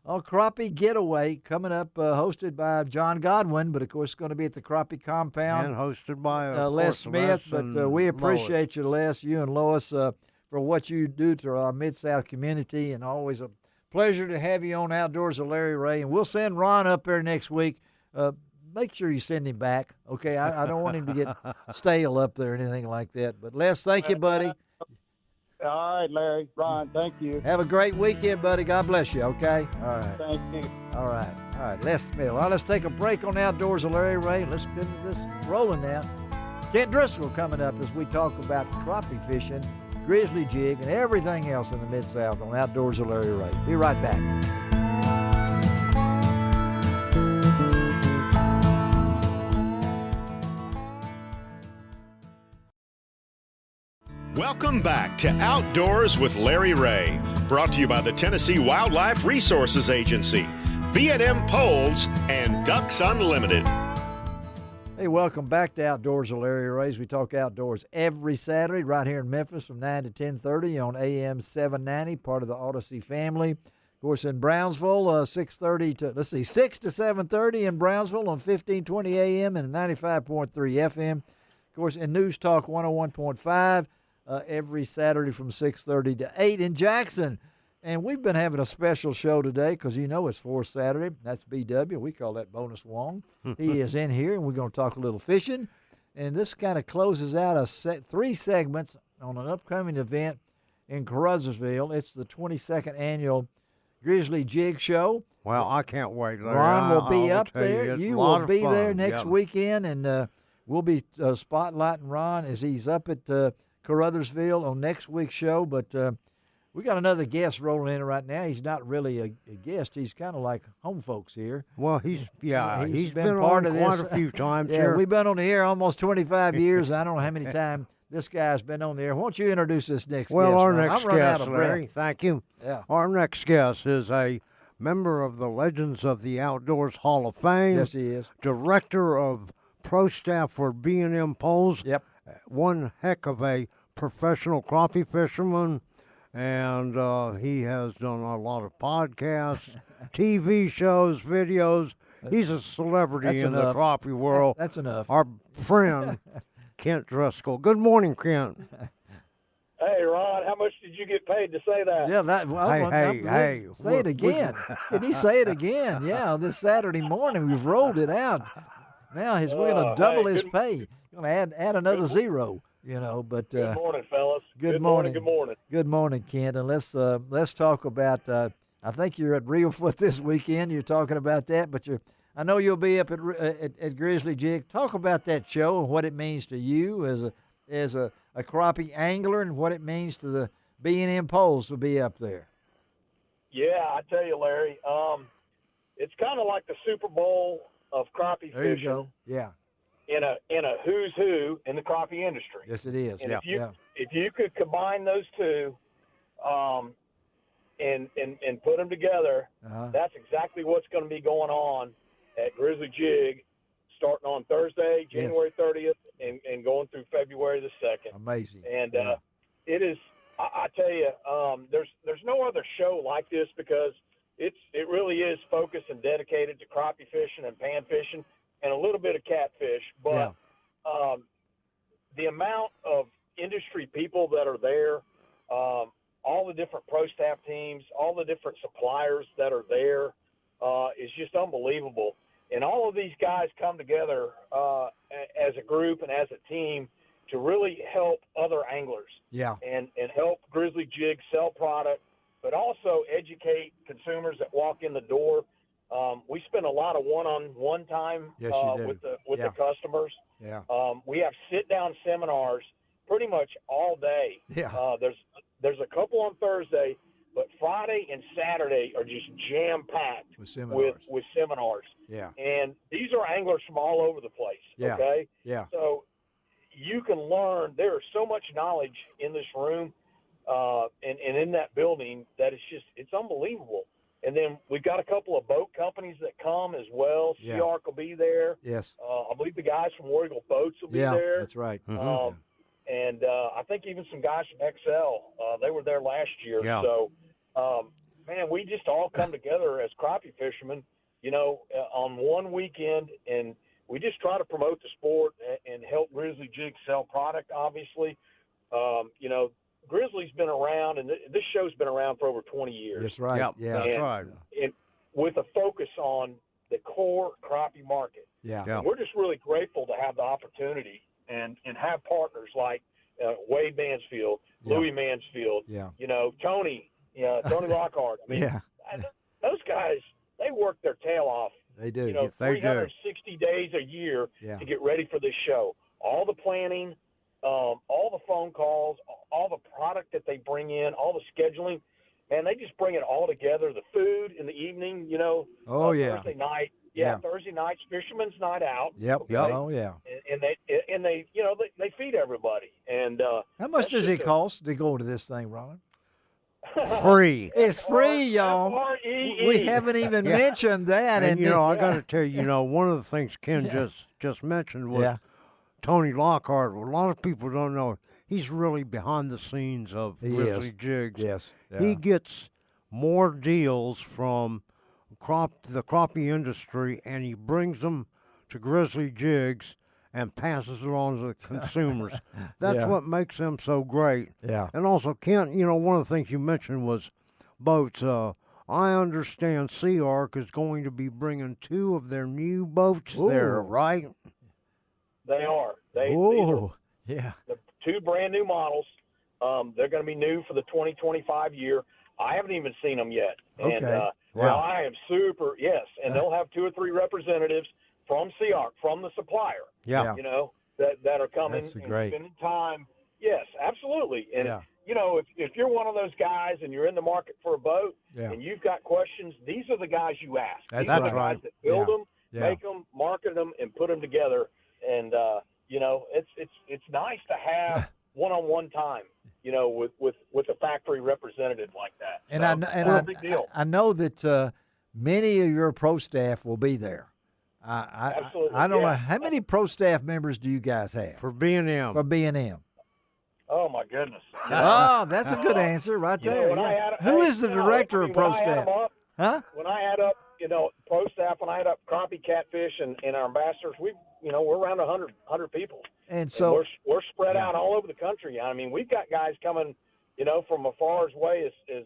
crappie getaway coming up, hosted by John Godwin, but of course it's going to be at the crappie compound And hosted by Les Smith. But we appreciate you, Les, you and Lois, for what you do to our Mid-South community, and always a pleasure to have you on Outdoors with Larry Ray. And we'll send Ron up there next week. Make sure you send him back, okay? I don't want him to get stale up there or anything like that. But Les, thank you, buddy. All right, Larry, Ron, thank you. Have a great weekend, buddy. God bless you, okay? All right. Thank you. All right, Les Smith. Well, let's take a break on Outdoors with Larry Ray. Let's get this rolling now. Kent Driscoll coming up as we talk about crappie fishing, grizzly jig, and everything else in the Mid-South on Outdoors with Larry Ray. Be right back. Welcome back to Outdoors with Larry Ray, brought to you by the Tennessee Wildlife Resources Agency, B&M Poles, and Ducks Unlimited. Hey, welcome back to Outdoors with Larry Ray. We talk outdoors every Saturday right here in Memphis from 9 to 10:30 on AM 790, part of the Odyssey family. Of course, in Brownsville, 6 to 7:30 in Brownsville on 1520 AM and 95.3 FM. Of course, in News Talk 101.5. Every Saturday from 6:30 to 8 in Jackson. And we've been having a special show today because it's fourth Saturday. That's BW. We call that Bonus Wong. He is in here, and we're going to talk a little fishing. And this kind of closes out three segments on an upcoming event in Caruthersville. It's the 22nd annual Grizzly Jig Show. Well, I can't wait, Larry. Ron will be up there. You will be there next weekend, and we'll be spotlighting Ron as he's up at Caruthersville on next week's show. But we got another guest rolling in right now. He's not really a guest. He's kind of like home folks here. Well, he's been part on of quite this. a few times Yeah, here. we've been on the air almost 25 years. I don't know how many times this guy's been on the air. Why don't you introduce this next guest? Well, our Ron? next I'm running out guest, of breath. Larry, thank you. Yeah. Our next guest is a member of the Legends of the Outdoors Hall of Fame. Yes, he is. Director of pro staff for B&M Poles. Yep. One heck of a professional crappie fisherman. and he has done a lot of podcasts, TV shows, videos. He's a celebrity in the crappie world. That's enough. Our friend, Kent Driscoll. Good morning, Kent. Hey, Ron, how much did you get paid to say that? Yeah, Hey. Say it again. Can he say it again? Yeah, this Saturday morning we've rolled it out. Now we're going to double his pay. Going to add another zero. But good morning, fellas. Good morning. Good morning. Good morning, Kent. And let's talk about. I think you're at Reelfoot this weekend. You're talking about that, but I know you'll be up at Grizzly Jig. Talk about that show and what it means to you as a crappie angler, and what it means to the B&M poles to be up there. Yeah, I tell you, Larry, it's kind of like the Super Bowl of crappie fishing. There you go. Yeah. In a who's who in the crappie industry. Yes, it is. And if you could combine those two, and put them together, that's exactly what's going to be going on at Grizzly Jig, starting on Thursday, January 30th, and going through February the 2nd. Amazing. And it is. I tell you, there's no other show like this, because it really is focused and dedicated to crappie fishing and pan fishing and a little bit of catfish. But the amount of industry people that are there, all the different pro staff teams, all the different suppliers that are there, is just unbelievable. And all of these guys come together as a group and as a team to really help other anglers. Yeah. And help Grizzly Jig sell product, but also educate consumers that walk in the door. We spend a lot of one-on-one time with the customers. Yeah. We have sit-down seminars pretty much all day. Yeah. There's a couple on Thursday, but Friday and Saturday are just jam-packed with seminars. Yeah. And these are anglers from all over the place. Yeah. Okay? Yeah. So you can learn. There is so much knowledge in this room and in that building that it's unbelievable. And then we've got a couple of boat companies that come as well. Yeah. Sea Ark will be there. Yes. I believe the guys from War Eagle Boats will be there. Yeah, that's right. And I think even some guys from XL, they were there last year. Yeah. So, man, we just all come together as crappie fishermen, on one weekend, and we just try to promote the sport and help Grizzly Jig sell product, obviously. Grizzly's been around, and this show's been around for over 20 years. That's right. Yep. Yeah. That's right. And with a focus on the core crappie market. Yeah. Yeah. And we're just really grateful to have the opportunity and have partners like Wade Mansfield, Louis Mansfield, Tony Lockhart. I mean, those guys, they work their tail off. They do. 360 days a year to get ready for this show. All the planning, all the phone calls, all the product that they bring in, all the scheduling, man, they just bring it all together. The food in the evening, Thursday night. Yeah, Thursday night's Fisherman's Night Out. Yep. Okay? Oh, yeah. And they feed everybody. And how much does it cost to go to this thing, Ron? Free. It's free, y'all. F-R-E-E. We haven't even mentioned that. And I got to tell you, one of the things Ken just mentioned was Tony Lockhart. A lot of people don't know he's really behind the scenes of Grizzly Jigs. Yes. Yeah. He gets more deals from the crappie industry, and he brings them to Grizzly Jigs and passes it on to the consumers. That's what makes them so great. Yeah. And also, Kent, one of the things you mentioned was boats. I understand Sea Ark is going to be bringing 2 of their new boats there, right? They are. These are the 2 brand new models. They're going to be new for the 2025 year. I haven't even seen them yet. Okay. And I am and they'll have 2 or 3 representatives from Sea Ark, from the supplier. Yeah. That are coming That's and great. spending time. Yes, absolutely. And if you're one of those guys and you're in the market for a boat and you've got questions, these are the guys you ask. These are the guys that build them, make them, market them, and put them together. And it's nice to have one-on-one time, with a factory representative like that. And big deal. I know that many of your pro staff will be there. Absolutely. I don't know how many pro staff members do you guys have For B&M? For B&M. Oh my goodness! Oh, that's a good answer right there. when I Yeah. had, Who is the director of pro when I had staff? 'em up, Huh? when I had up, pro staff, when I had up crappie, catfish, and our ambassadors, we're around 100 people, And so we're spread out all over the country. I mean, we've got guys coming, from as far away as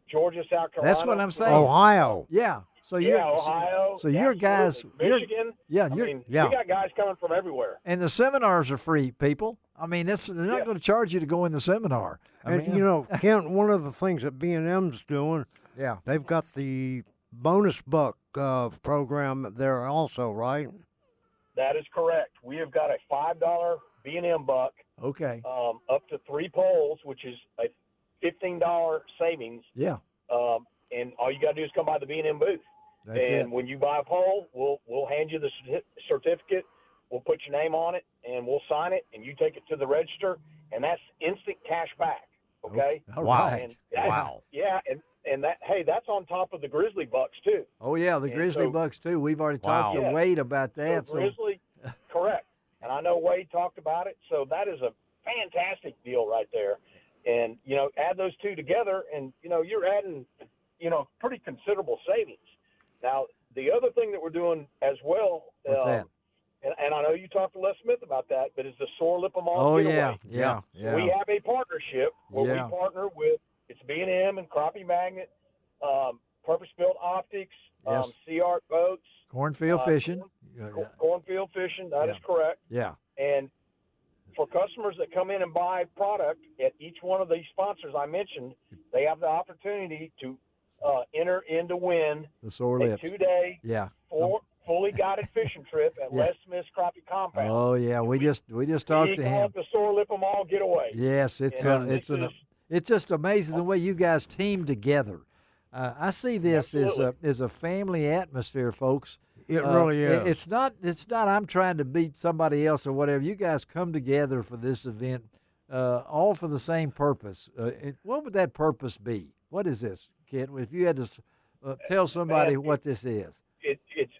Georgia, South Carolina. that's what I'm saying. Ohio. Yeah. So you're Ohio. So your guys, Michigan. yeah, We got guys coming from everywhere. and the seminars are free, people. I mean, they're not going to charge you to go in the seminar. Kent, one of the things that B&M's doing, Yeah. they've got the bonus buck program there also, right? That is correct. We have got a $5 B&M buck, Okay. up to 3 poles, which is a $15 savings. Yeah. And all you got to do is come by the B&M booth. That's and it. when you buy a pole, we'll hand you the certificate. We'll put your name on it, and we'll sign it, and you take it to the register, and that's instant cash back. Okay. All Wow. right. And yeah, and that's on top of the grizzly bucks too. Oh yeah, the And grizzly so- bucks too. We've already talked to Yeah. Wade about that. So grizzly, correct. And I know Wade talked about it. So that is a fantastic deal right there. And add those two together, and you're adding pretty considerable savings. Now the other thing that we're doing as well. What's that? And I know you talked to Les Smith about that, but it's the Sore Lip 'em All Oh giveaway. yeah. We have a partnership where Yeah. we partner with B&M and Crappie Magnet, Purpose Built Optics, Yes. Sea Art Boats, Cornfield fishing. Cornfield Fishing. That is correct. Yeah. And for customers that come in and buy product at each one of these sponsors I mentioned, they have the opportunity to enter in to win The sore a lips. 2-day Yeah. fully guided fishing trip at Yeah. Les Smith's Crappie Compound. Oh yeah. We just talked to call him. it the Sore Lip 'em All Getaway. Yes, it's just amazing the way you guys team together. I see this as a family atmosphere, folks. It really is. It's not. I'm trying to beat somebody else or whatever. You guys come together for this event, all for the same purpose. What would that purpose be? What is this, kid? If you had to tell somebody what this is.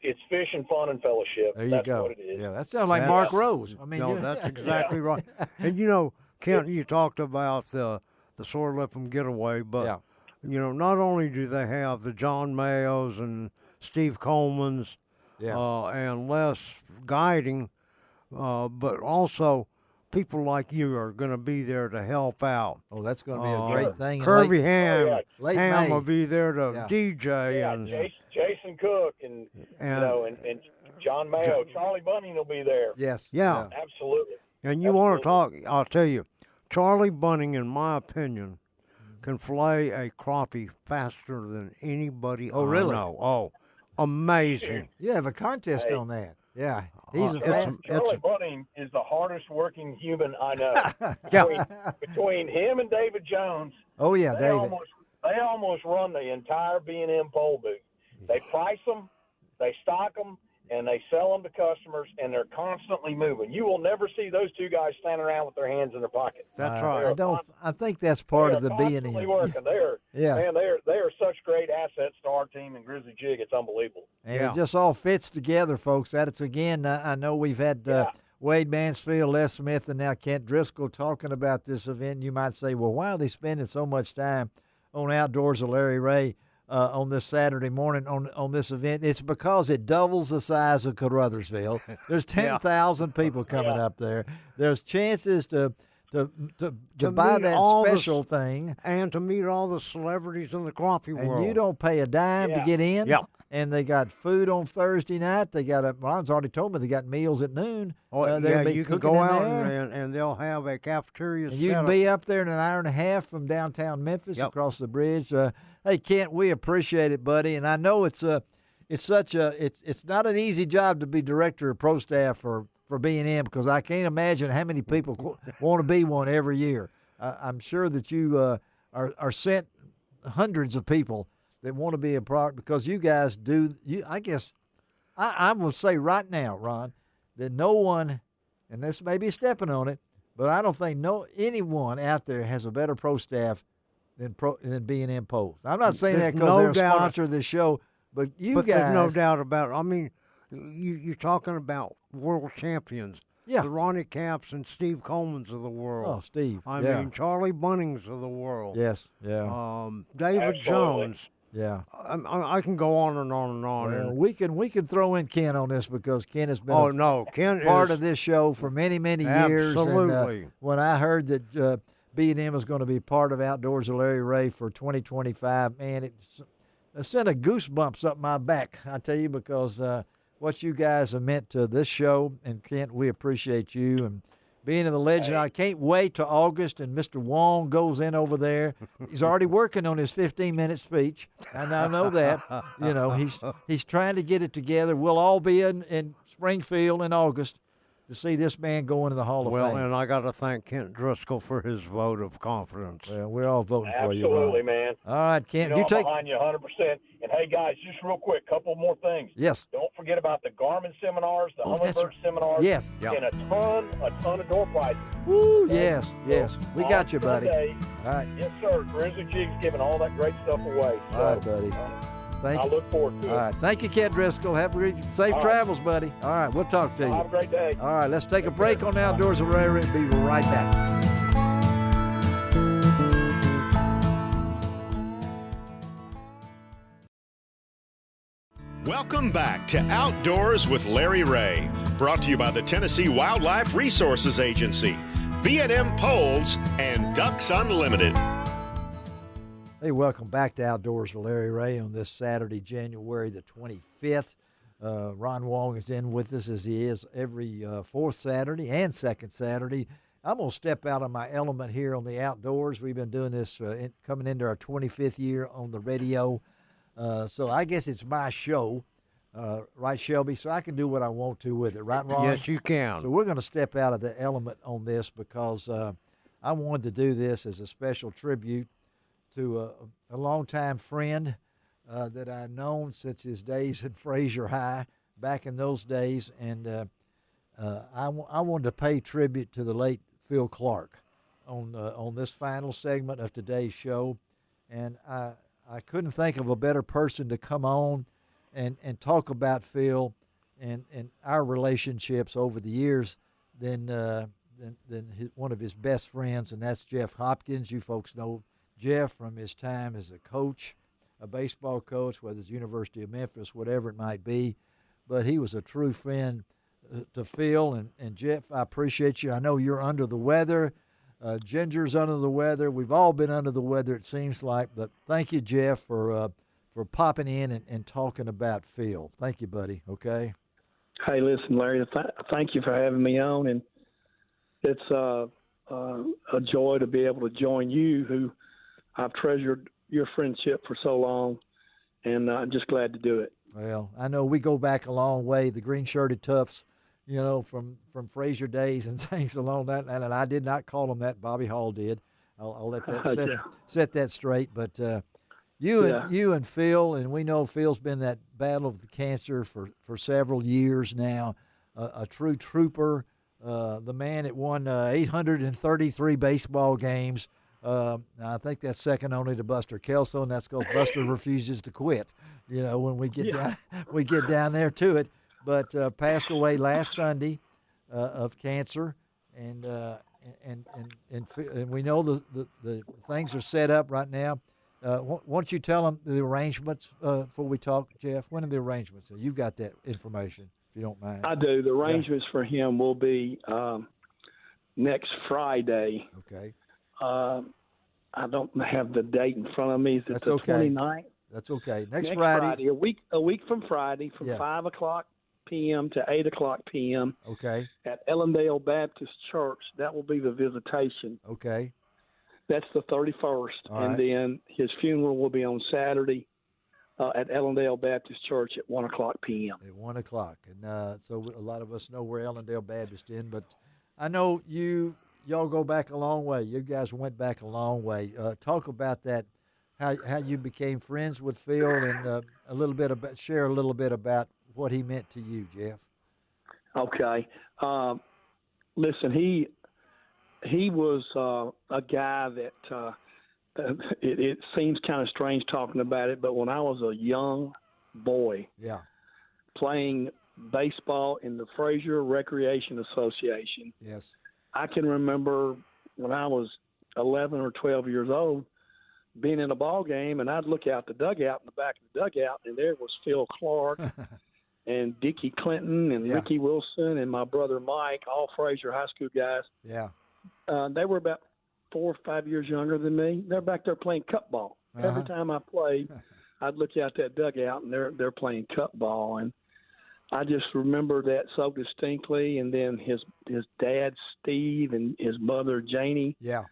It's fishing, fun, and fellowship. There you That's go. what it is. Yeah, that sounds like Mark Rose. I mean, no, that's exactly right. And Kent, you talked about the Sore Lip 'em Getaway, but not only do they have the John Mayos and Steve Coleman's and Les guiding, but also people like you are going to be there to help out. Oh, that's going to be a great thing. Kirby Ham May. will be there to DJ. Yeah, and Jason Cook and John Mayo. Charlie Bunning will be there. Yes. Yeah. Absolutely. And you want to talk, I'll tell you, Charlie Bunning, in my opinion, can fillet a crappie faster than anybody I really? know. Oh, amazing. You have a contest on that. Yeah. He's a Charlie Bunning is the hardest working human I know. Yeah. Between him and David Jones. Oh yeah, they David. They almost run the entire B&M pole booth. They price them, they stock them, and they sell them to customers, and they're constantly moving. You will never see those two guys standing around with their hands in their pocket. That's right. I think that's part of the B&M. Working. Man, they are such great assets to our team and Grizzly Jig. It's unbelievable. And it just all fits together, folks. That's again. I know we've had Wade Mansfield, Les Smith, and now Kent Driscoll talking about this event. You might say, well, why are they spending so much time on Outdoors of Larry Ray on this Saturday morning on this event? It's because it doubles the size of Carruthersville. There's 10,000 people coming up there. There's chances to buy that special thing. And to meet all the celebrities in the crappie world. And you don't pay a dime to get in. Yeah. And they got food on Thursday night. They got Ron's already told me they got meals at noon. Oh, you can go out and they'll have a cafeteria and you can be up there in an hour and a half from downtown Memphis across the bridge. Hey, Kent, we appreciate it, buddy. And I know it's not an easy job to be director of pro staff for B&M, because I can't imagine how many people want to be one every year. I'm sure that you are sent hundreds of people that want to be a part, because you guys do. I guess I will say right now, Ron, that no one, and this may be stepping on it, but I don't think anyone out there has a better pro staff than B&M Poles. I'm not saying that because they're a sponsor of this show, but guys. There's no doubt about it. I mean, you're talking about world champions. Yeah. The Ronnie Camps and Steve Colemans of the world. Oh, Steve. I mean, Charlie Bunnings of the world. Yes, yeah. David Absolutely. Jones. Yeah. I can go on and on and on. Well, and, we can throw in Ken on this because Ken has been Ken part is, of this show for many years. Absolutely. And, when I heard that B&M was going to be part of Outdoors with Larry Ray for 2025, man, it sent a goosebumps up my back, I tell you, because what you guys have meant to this show. And Kent, we appreciate you and being the legend. I can't wait till August and Mr. Wong goes in over there. He's already working on his 15-minute speech, and I know that. You know, he's trying to get it together. We'll all be in Springfield in August to see this man go into the Hall of Fame. Well, and I got to thank Kent Driscoll for his vote of confidence. Well, we're all voting for you, Ron. Absolutely, man. All right, Kent. I'm behind you 100%. And, hey, guys, just real quick, couple more things. Yes. Don't forget about the Garmin seminars, the Humminbird seminars. Yes. And a ton of door prizes. Woo, yes. We got you, buddy. Sunday, all right. Yes, sir. Grizzly Jig's giving all that great stuff away. So, all right, buddy. Thank you. I look forward to it. All right. Thank you, Kent Driscoll. Have a great, safe travels, buddy. All right. We'll talk to you. Have a great day. All right. Let's take a break on Outdoors with Larry and be right back. Welcome back to Outdoors with Larry Ray, brought to you by the Tennessee Wildlife Resources Agency, B&M Poles, and Ducks Unlimited. Hey, welcome back to Outdoors with Larry Ray on this Saturday, January the 25th. Ron Wong is in with us as he is every fourth Saturday and second Saturday. I'm going to step out of my element here on the Outdoors. We've been doing this coming into our 25th year on the radio. So I guess it's my show, right, Shelby? So I can do what I want to with it, right, Ron? Yes, you can. So we're going to step out of the element on this because I wanted to do this as a special tribute to a longtime friend that I've known since his days at Fraser High, back in those days. And I wanted to pay tribute to the late Phil Clark on this final segment of today's show. And I couldn't think of a better person to come on and talk about Phil and our relationships over the years than one of his best friends, and that's Jeff Hopkins. You folks know Jeff from his time as a coach, a baseball coach, whether it's University of Memphis, whatever it might be. But he was a true friend to Phil. And Jeff, I appreciate you. I know you're under the weather. Ginger's under the weather. We've all been under the weather, it seems like. But thank you, Jeff, for popping in and talking about Phil. Thank you, buddy. Okay? Hey, listen, Larry, thank you for having me on. And it's a joy to be able to join you, who I've treasured your friendship for so long, and I'm just glad to do it. Well, I know we go back a long way, the green-shirted toughs, you know, from Fraser days and things along that. And I did not call them that. Bobby Hall did. I'll let that set that straight. But you and Phil, and we know Phil's been that battle of the cancer for several years now, a true trooper, the man that won 833 baseball games. I think that's second only to Buster Kelso, and that's because Buster refuses to quit. You know, when we get down there to it. But passed away last Sunday of cancer, and we know the things are set up right now. Why don't you tell them the arrangements before we talk, Jeff? When are the arrangements? You've got that information, if you don't mind. I do. The arrangements for him will be next Friday. Okay. I don't have the date in front of me. Is it That's the okay. 29th? That's okay. Next Friday, a week from Friday, from 5 o'clock p.m. to 8 o'clock p.m. Okay. At Ellendale Baptist Church. That will be the visitation. Okay. That's the 31st. And then his funeral will be on Saturday at Ellendale Baptist Church at 1 o'clock p.m. At 1 o'clock. And so a lot of us know where Ellendale Baptist is, but I know y'all go back a long way. You guys went back a long way. Talk about that, how you became friends with Phil, and share a little bit about what he meant to you, Jeff. Okay. Listen, he was a guy that it seems kind of strange talking about it, but when I was a young boy, playing baseball in the Fraser Recreation Association. Yes. I can remember when I was 11 or 12 years old being in a ball game, and I'd look out the dugout in the back of the dugout, and there was Phil Clark and Dickie Clinton and Ricky Wilson and my brother Mike, all Fraser High School guys. Yeah. They were about 4 or 5 years younger than me. They're back there playing cup ball. Every time I played, I'd look out that dugout, and they're playing cup ball. And I just remember that so distinctly. And then his dad, Steve, and his mother, Janie. Yeah.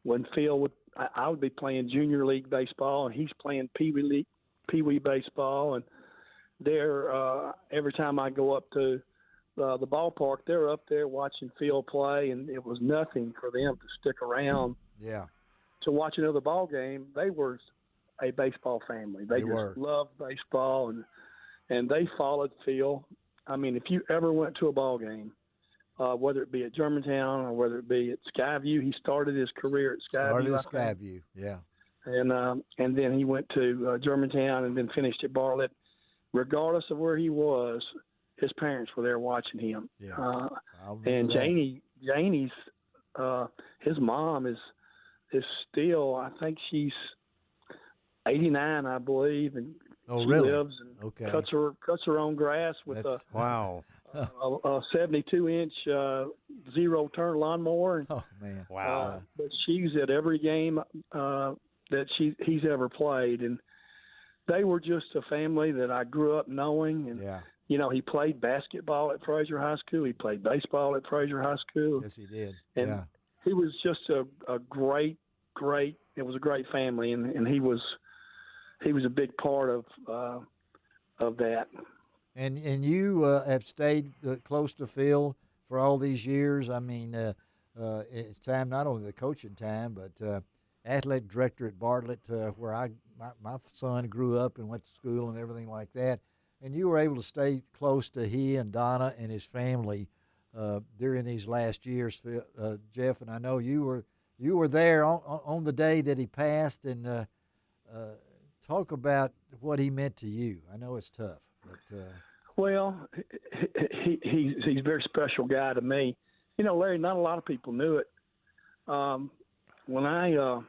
When Phil would, I would be playing junior league baseball, and he's playing Pee Wee baseball. And they're every time I go up to the ballpark, they're up there watching Phil play, and it was nothing for them to stick around. Yeah. To watch another ball game. They were a baseball family. They just loved baseball, and they followed Phil. I mean, if you ever went to a ball game, whether it be at Germantown or whether it be at Skyview, he started his career at Skyview. Yeah. And then he went to Germantown and then finished at Bartlett. Regardless of where he was, his parents were there watching him. Yeah. And Janie's his mom is still, I think she's 89, I believe, and she lives and cuts her own grass with a 72-inch zero-turn lawnmower. Oh man! Wow! But she's at every game that he's ever played, and they were just a family that I grew up knowing. And you know, he played basketball at Fraser High School. He played baseball at Fraser High School. Yes, he did. And he was just a great. It was a great family, and he was a big part of that. And you have stayed close to Phil for all these years. I mean, it's time not only the coaching time, but athletic director at Bartlett, where my son grew up and went to school and everything like that. And you were able to stay close to he and Donna and his family during these last years, Jeff. And I know you were there on the day that he passed, and talk about what he meant to you. I know it's tough, but well, he's a very special guy to me. You know, Larry, not a lot of people knew it. When I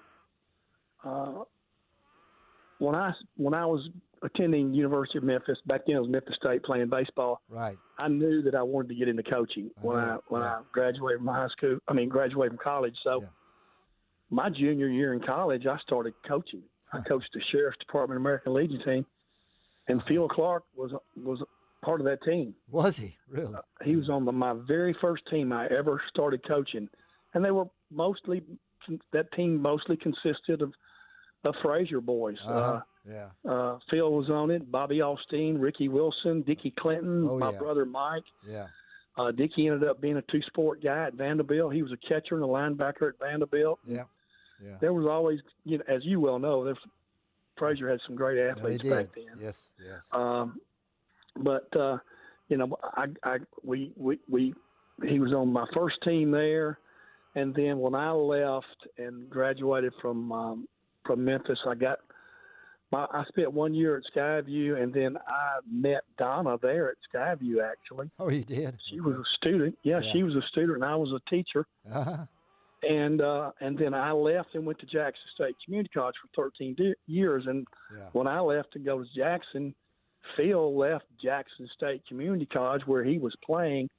was attending University of Memphis, back then it was Memphis State, playing baseball. Right. I knew that I wanted to get into coaching when I graduated from college. So my junior year in college, I started coaching. I coached the Sheriff's Department American Legion team, and Phil Clark was part of that team. Was he really? He was on my very first team I ever started coaching, and that team mostly consisted of Fraser boys. Phil was on it. Bobby Austin, Ricky Wilson, Dickie Clinton, my brother Mike. Yeah. Dickie ended up being a two-sport guy at Vanderbilt. He was a catcher and a linebacker at Vanderbilt. Yeah. There was always, as you well know, Fraser had some great athletes back then. Yes. But he was on my first team there, and then when I left and graduated from Memphis, I spent 1 year at Skyview, and then I met Donna there at Skyview. Actually, oh, you did. She was a student. Yeah, she was a student, and I was a teacher. And then I left and went to Jackson State Community College for 13 years. And when I left to go to Jackson, Phil left Jackson State Community College where he was playing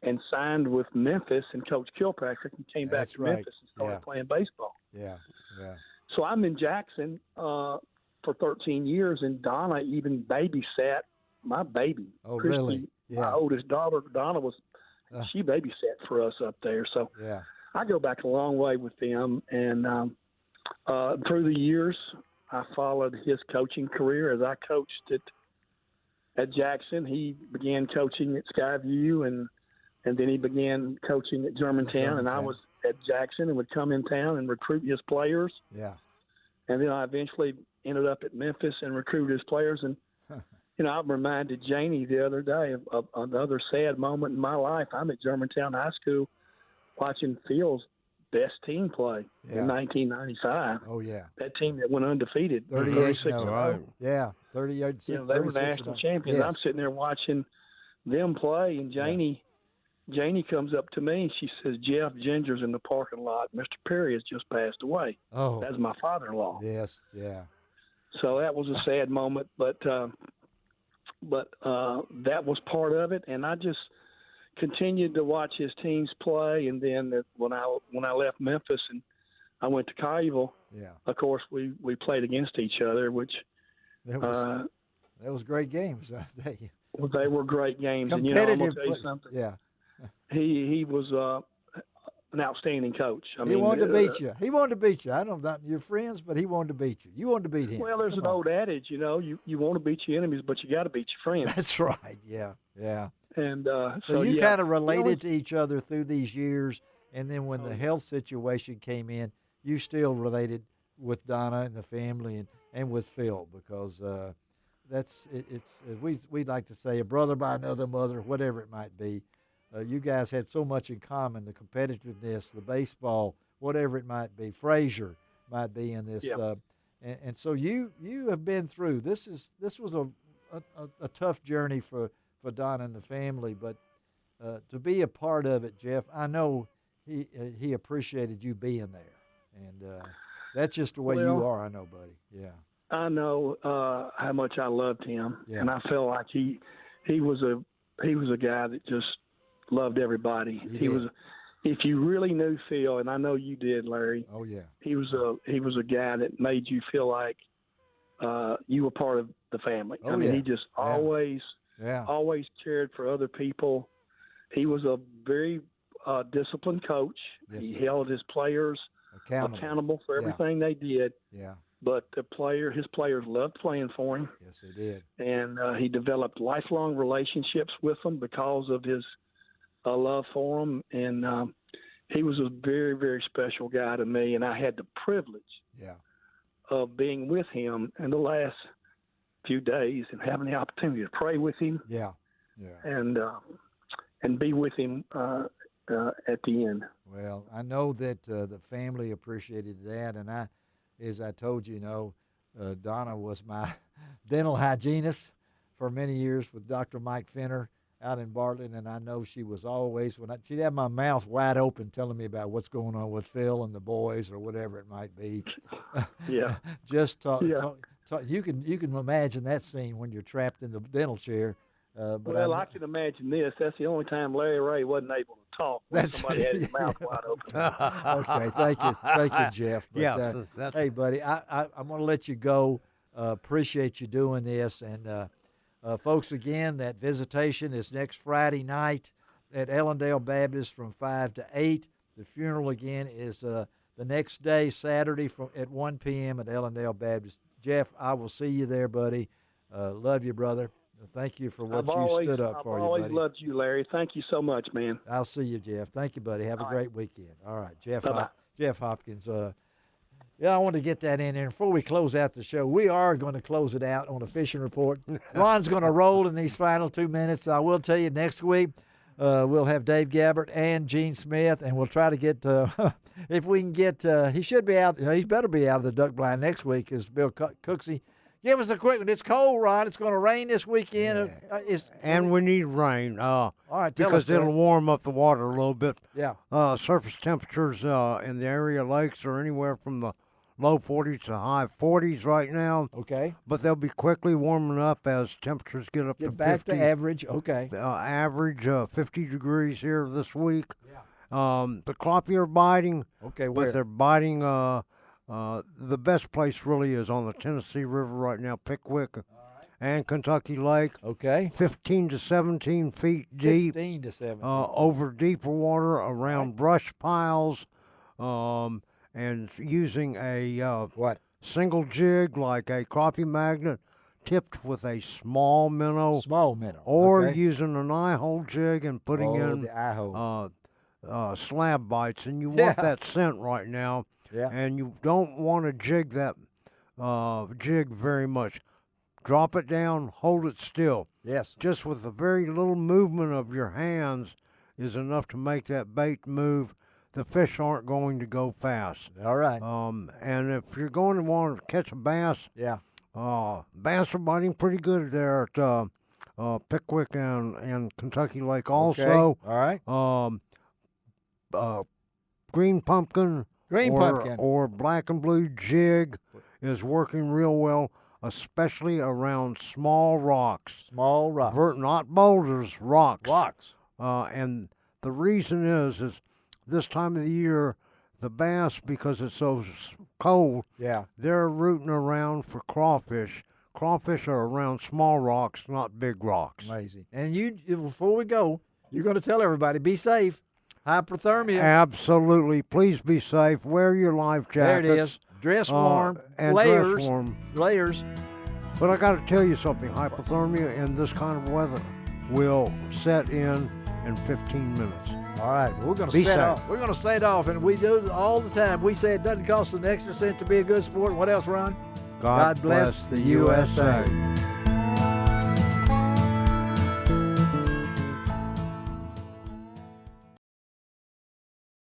and signed with Memphis and Coach Kilpatrick and came back to Memphis and started playing baseball. Yeah. So I'm in Jackson for 13 years, and Donna even babysat my baby. Oh, Christy, really? Yeah. My oldest daughter, Donna, she babysat for us up there. So I go back a long way with them, and through the years, I followed his coaching career as I coached at Jackson. He began coaching at Skyview, and then he began coaching at Germantown, and I was at Jackson and would come in town and recruit his players. Yeah. And then I eventually ended up at Memphis and recruited his players. And, I reminded Janie the other day of another sad moment in my life. I'm at Germantown High School watching Phil's best team play in 1995. Oh, yeah. That team that went undefeated. 38 no. Right. Yeah, 38. You know, they were national champions. Yes. I'm sitting there watching them play, and Janie comes up to me and she says, "Jeff, Ginger's in the parking lot. Mr. Perry has just passed away." Oh. That's my father-in-law. Yes, yeah. So that was a sad moment, but that was part of it, and I just continued to watch his teams play. And then when I left Memphis and I went to Collierville, of course we played against each other, which that was great games. I tell you. Well, they were great games, and Competitive. I'm gonna tell you something. Yeah. He was an outstanding coach. He wanted to beat you. He wanted to beat you. I don't know, you're friends, but he wanted to beat you. You wanted to beat him. Well, there's an old adage, you know, you want to beat your enemies, but you got to beat your friends. That's right. Yeah, yeah. And so you kind of related to each other through these years, and then when the health situation came in, you still related with Donna and the family and with Phil, because it's we'd like to say a brother by another mother, whatever it might be. You guys had so much in common: the competitiveness, the baseball, whatever it might be. Frazier might be in this, and so you have been through. This was a tough journey for Donna and the family, but to be a part of it, Jeff, I know he appreciated you being there, and that's just the way you are. I know, buddy. Yeah. I know how much I loved him, and I felt like he was a guy that just loved everybody. He was, if you really knew Phil, and I know you did, Larry. Oh yeah. He was a guy that made you feel like you were part of the family. Oh, I mean, he just always cared for other people. He was a very disciplined coach. Yes, he held his players accountable for everything they did. Yeah. But his players loved playing for him. Yes, they did. And he developed lifelong relationships with them because of his love for them. And he was a very, very special guy to me. And I had the privilege of being with him in the last few days and having the opportunity to pray with him. Yeah. And be with him at the end. Well, I know that the family appreciated that, and as I told you, Donna was my dental hygienist for many years with Dr. Mike Fenner out in Bartlett, and I know she was always, she'd have my mouth wide open telling me about what's going on with Phil and the boys or whatever it might be. Yeah. Just talk. You can imagine that scene when you're trapped in the dental chair. But I can imagine this. That's the only time Larry Ray wasn't able to talk. Somebody had his mouth wide open. Okay, thank you, Jeff. But, hey, buddy, I'm going to let you go. Appreciate you doing this, and folks, again, that visitation is next Friday night at Ellendale Baptist from 5 to 8. The funeral again is the next day, Saturday, at 1 p.m. at Ellendale Baptist. Jeff, I will see you there, buddy. Love you, brother. Thank you for what you stood up for, I've always loved you, Larry. Thank you so much, man. I'll see you, Jeff. Thank you, buddy. Have a great weekend. All right, Jeff Hopkins. I want to get that in there. Before we close out the show, we are going to close it out on a fishing report. Ron's going to roll in these final 2 minutes. I will tell you, next week we'll have Dave Gabbert and Gene Smith, and we'll try to get if we can get he should be out. He better be out of the duck blind next week, is Bill Cooksey. Give us a quick one. It's cold, Ron. It's going to rain this weekend. And we need rain. All right, because it'll warm up the water a little bit. Yeah. Surface temperatures in the area lakes are anywhere from the low 40s to high 40s right now. Okay. But they'll be quickly warming up as temperatures get up to 50. Back to average. Okay. Average 50 degrees here this week. Yeah. The crappie are biting. Okay. Where? But they're biting. The best place really is on the Tennessee River right now, Pickwick and Kentucky Lake. Okay. 15 to 17 feet deep. 15 to 17. Over deeper water around brush piles, and using a single jig like a crappie magnet tipped with a small minnow. Or using an eye-hole jig and putting in the eye-hole. slab bites. And you want that scent right now. Yeah. And you don't want to jig that jig very much. Drop it down, hold it still. Yes. Just with a very little movement of your hands is enough to make that bait move the fish aren't going to go fast. All right. And if you're going to want to catch a bass, yeah, bass are biting pretty good there at Pickwick and Kentucky Lake also. Okay. All right. Green pumpkin or black and blue jig is working real well, especially around small rocks. Small rocks. Not boulders, rocks. Rocks. And the reason is this time of the year, the bass, because it's so cold, they're rooting around for crawfish. Crawfish are around small rocks, not big rocks. Amazing. And before we go, you're going to tell everybody, be safe. Hypothermia. Absolutely. Please be safe. Wear your life jackets. There it is. Dress warm. And layers. Dress warm. Layers. But I got to tell you something. Hypothermia in this kind of weather will set in 15 minutes. All right, we're going to set off. We're going to set off, and we do it all the time. We say it doesn't cost an extra cent to be a good sport. What else, Ron? God bless the USA.